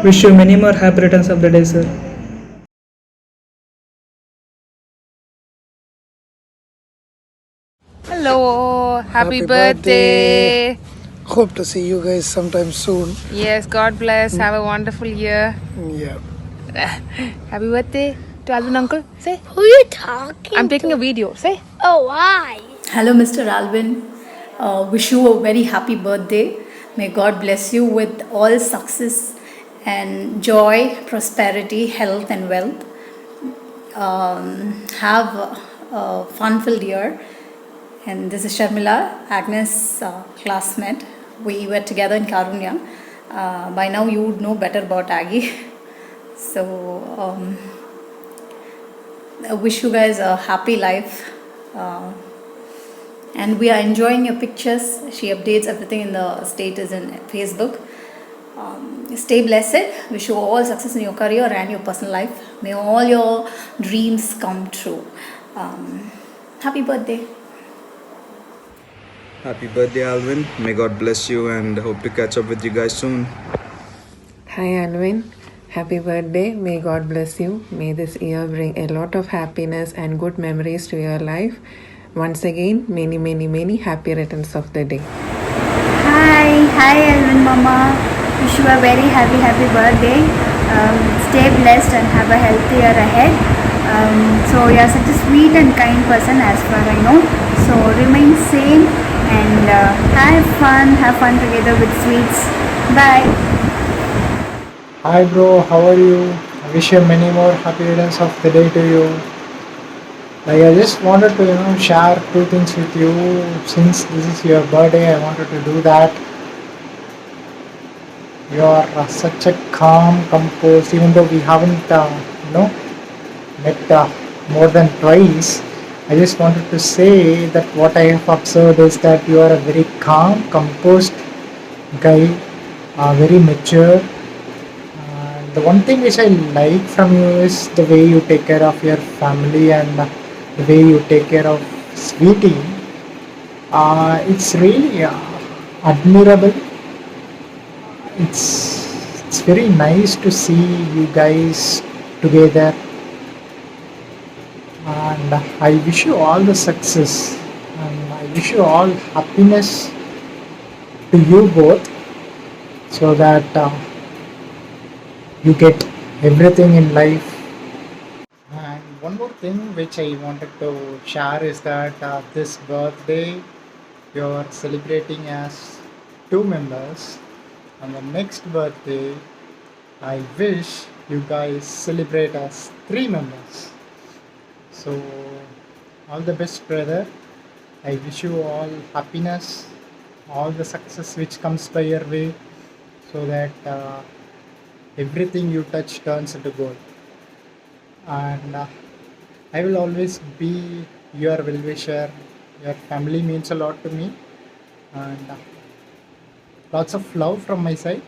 Wish you many more happy returns of the day, sir. Hello, happy birthday. Hope to see you guys sometime soon. Yes, God bless. Have a wonderful year. Yeah. Happy birthday to Alvin uncle. Say. Who are you talking I'm taking a video. Say. Oh, why? Hello, Mr. Alvin. Wish you a very happy birthday. May God bless you with all success and joy, prosperity, health, and wealth. Have a fun-filled year. And this is Sharmila, Agnes' classmate. We were together in Karunya. By now, you would know better about Aggie. So, I wish you guys a happy life. And we are enjoying your pictures. She updates everything in the status and Facebook. Stay blessed. Wish you all success in your career and your personal life. May all your dreams come true. Happy birthday. Happy birthday, Alvin. May God bless you and hope to catch up with you guys soon. Hi, Alvin. Happy birthday. May God bless you. May this year bring a lot of happiness and good memories to your life. Once again, many happy returns of the day. Hi Alvin Mama. Wish you a very happy birthday. Stay blessed and have a healthy year ahead. So you are such a sweet and kind person as far I know. So remain sane and have fun together with sweets. Bye. Hi bro, how are you? I wish you many more happy returns of the day to you. Like I just wanted to share 2 things with you. Since this is your birthday, I wanted to do that. You are such a calm, composed, even though we haven't met more than twice. I just wanted to say that what I have observed is that you are a very calm, composed guy, very mature. The one thing which I like from you is the way you take care of your family and the way you take care of Sweetie. It's really admirable. It's very nice to see you guys together. And I wish you all the success and I wish you all happiness to you both so that you get everything in life. And one more thing which I wanted to share is that this birthday you're celebrating as 2 members. On the next birthday, I wish you guys celebrate as 3 members. So, all the best, brother. I wish you all happiness, all the success which comes by your way, so that everything you touch turns into gold. And I will always be your well-wisher. Your family means a lot to me, and lots of love from my side.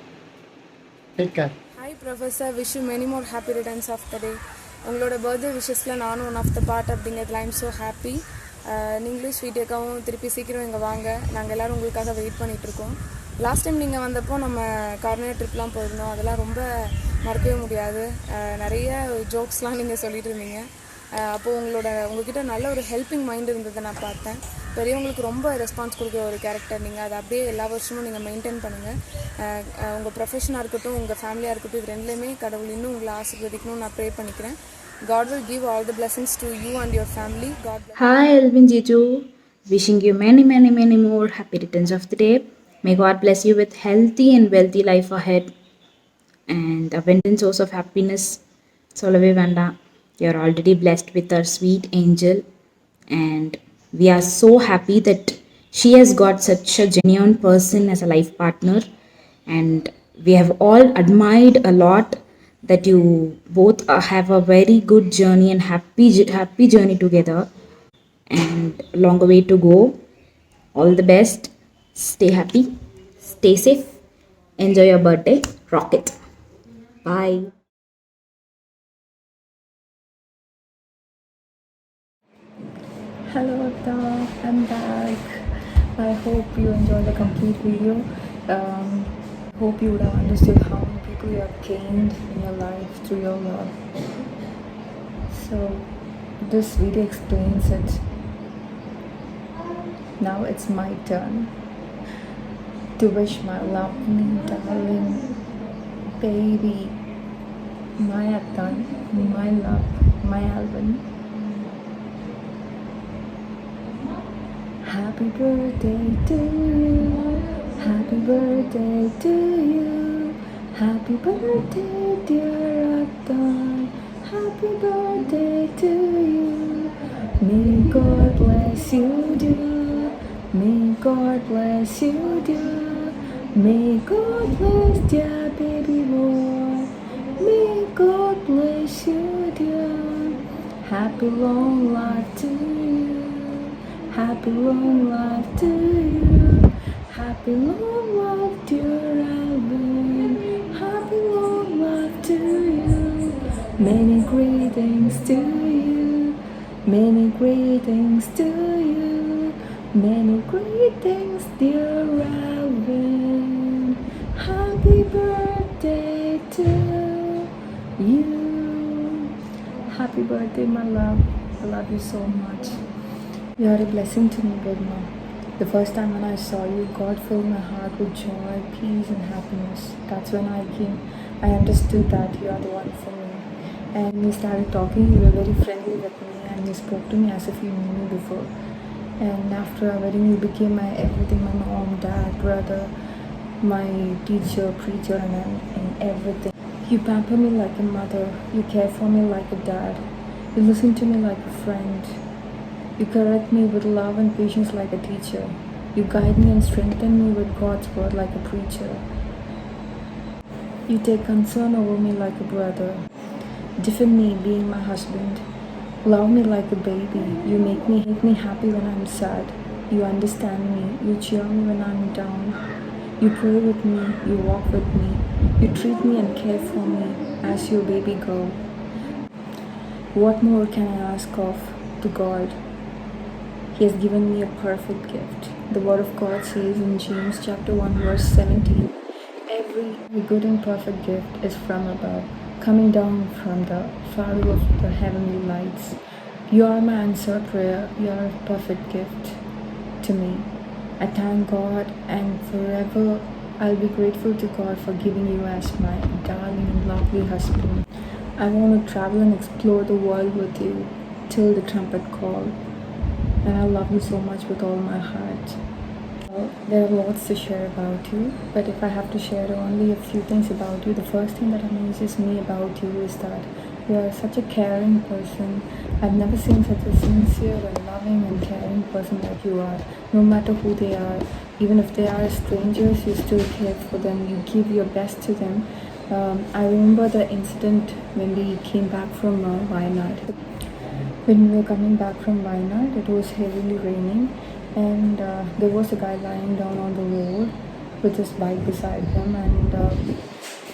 Take care. Hi Professor, wish you many more happy returns of the day. உங்களோட birthday விஷஸில் நானும் one of the part அப்படிங்கிறதுல I'm so happy. நீங்களும் sweet கேட்கவும் திருப்பி சீக்கிரம் இங்கே வாங்க, நாங்கள் எல்லோரும் உங்களுக்காக வெயிட் பண்ணிகிட்ருக்கோம். லாஸ்ட் டைம் நீங்கள் வந்தப்போ நம்ம கார்னர் ட்ரிப்லாம் போயிருந்தோம், அதெல்லாம் ரொம்ப மறக்கவே முடியாது. நிறைய ஜோக்ஸ்லாம் நீங்கள் சொல்லிட்டு இருந்தீங்க. அப்போது உங்ககிட்ட நல்ல ஒரு ஹெல்பிங் மைண்ட் இருந்ததை நான் பார்த்தேன். பெரியவங்களுக்கு ரொம்ப ரெஸ்பான்ஸ் கொடுக்குற ஒரு கேரக்டர் நீங்கள். அதை அப்படியே எல்லா வருஷமும் நீங்கள் மெயின்டைன் பண்ணுங்கள். உங்கள் ப்ரொஃபஷனாக இருக்கட்டும், உங்கள் ஃபேமிலியாக இருக்கட்டும், இது ரெண்டுலேயுமே கடவுள் இன்னும் உங்களை ஆசீர்வதிக்கணும்னு நான் ப்ரே பண்ணிக்கிறேன். God will give all the blessings to you and your family. God bless. Hi Alvin Jiju, wishing you many more happy returns of the day. May God bless you with healthy and wealthy life ahead and abundant source of happiness. Solave Vanda, you are already blessed with our sweet angel, and we are so happy that she has got such a genuine person as a life partner, and we have all admired a lot that you both have a very good journey and happy journey together, and long way to go. All the best. Stay happy, stay safe, enjoy your birthday, rock it. Bye. Hello Abda, I'm back. I hope you enjoyed the complete video. Hope you would have understood how many people you have gained in your life through your love. So this video explains it. Now it's my turn to wish my lovely, darling baby, my Attan, my love, my Alvin, happy birthday to you, happy birthday to you, happy birthday dear Attan, happy birthday to you. May God bless you dear, may God bless you dear, may God bless dear baby boy, may God bless you dear, happy long life to you, happy long life to you, happy long life dear Alvin, happy long life to you, many great things to you, many great things to you, many great things dear Alvin, happy birthday to you. Happy birthday my love, I love you so much. You are a blessing to me, good mom. The first time when I saw you, God filled my heart with joy, peace and happiness. That's when I understood that you are the one for me. And we started talking, you were very friendly with me, and you spoke to me as if you knew me before. And after our wedding, you became my everything, my mom, dad, brother, my teacher, preacher, and everything. You pamper me like a mother, you care for me like a dad, you listen to me like a friend, you correct me with love and patience like a teacher, you guide me and strengthen me with God's word like a preacher. You take concern over me like a brother, defend me being my husband, love me like a baby, you make me happy when I'm sad, you understand me, you cheer me when I'm down, you pray with me, you walk with me, you treat me and care for me as your baby girl. What more can I ask of to God? He has given me a perfect gift. The word of God says in James chapter 1 verse 17, every good and perfect gift is from above, coming down from the Father of the heavenly lights. You are my answered prayer. You are a perfect gift to me. I thank God, and forever I'll be grateful to God for giving you as my darling and lovely husband. I want to travel and explore the world with you till the trumpet call. And I love you so much with all my heart. There are lots to share about you, but if I have to share only a few things about you, the first thing that amazes me about you is that you are such a caring person. I've never seen such a sincere and loving and caring person like you are. No matter who they are, even if they are strangers, you still care for them. You give your best to them. I remember the incident when we came back from Wayanad. When we were coming back from Wayanad, it was heavily raining, and there was a guy lying down on the road with his bike beside him, and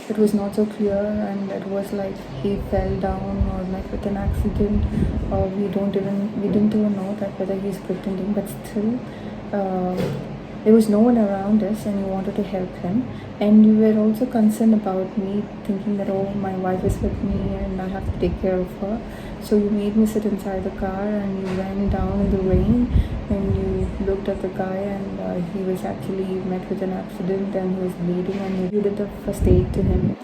it was not so clear, and it was like he fell down or met with an accident, or we didn't even know that whether he's pretending, but still there was no one around us, and we wanted to help him. And you were also concerned about me, thinking that, oh, my wife is with me and I have to take care of her. So you made me sit inside the car, and you went down in the rain, and you looked at the guy, and he was actually met with an accident and he was bleeding, and you did the first aid to him,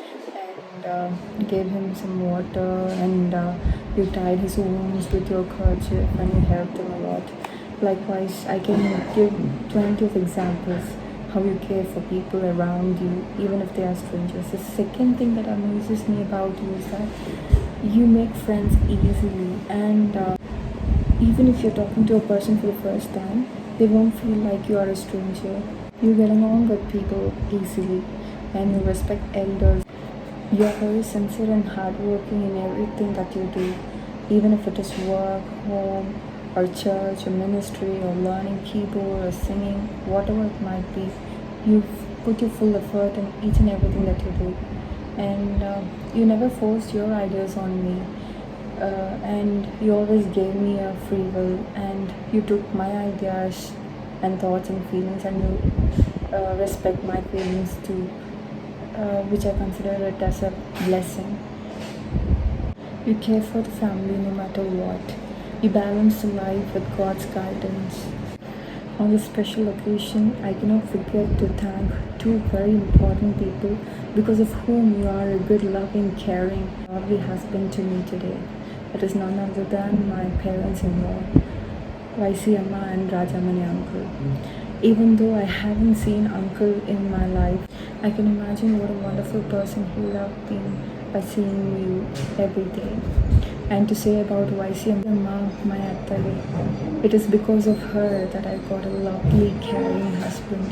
and gave him some water, and you tied his wounds with your kerchief, and you helped him a lot. Likewise, I can give plenty of examples how you care for people around you, even if they are strangers. The second thing that amazes me about you is that you make friends easily, and even if you're talking to a person for the first time, they won't feel like you are a stranger. You get along with people easily, and you respect elders. You are very sincere and hardworking in everything that you do, even if it is work, home, or church, or ministry, or learning keyboard, or singing, whatever it might be. You put your full effort in each and everything that you do, and you never forced your ideas on me, and you always gave me a free will, and you took my ideas and thoughts and feelings, and you respect my feelings too, which I consider it as a blessing. You care for the family no matter what. You balance life with God's guidance. On this special occasion, I cannot forget to thank two very important people because of whom you are a good, loving, caring, lovely husband to me today. It is none other than my parents-in-law, Vaisi Amma and Rajamani uncle. Even though I haven't seen uncle in my life, I can imagine what a wonderful person he would have been by seeing you every day. And to say about Vaisi Amma, my Attali, it is because of her that I got a lovely, caring husband.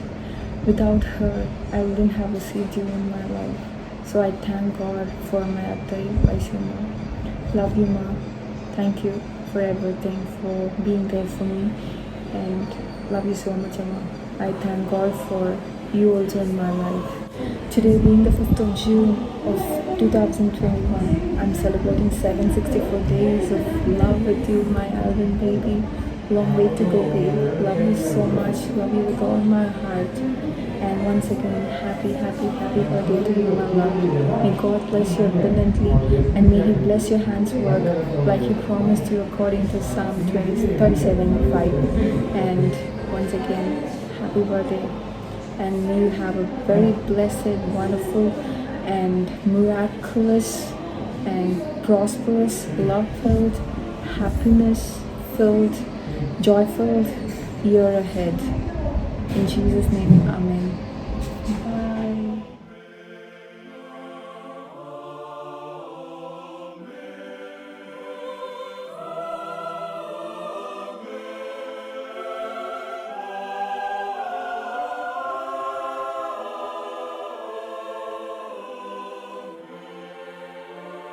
Without her, I wouldn't have received you in my life. So I thank God for my Attali, Vaisi Amma. Love you, Ma. Thank you for everything, for being there for me, and love you so much, Amma. I thank God for you also in my life. Today being the 5th of June of 2021, I'm celebrating 764 days of love with you, my Alvin baby. Long way to go, baby. Love you so much. Love you with all my heart. And once again, happy birthday to you, my love. May God bless you abundantly, and may He bless your hands' work like He promised you according to Psalm 37:5. And once again, happy birthday. And may you have a very blessed, wonderful, and miraculous, and prosperous, love-filled, happiness-filled, joy-filled year ahead. In Jesus' name, Amen.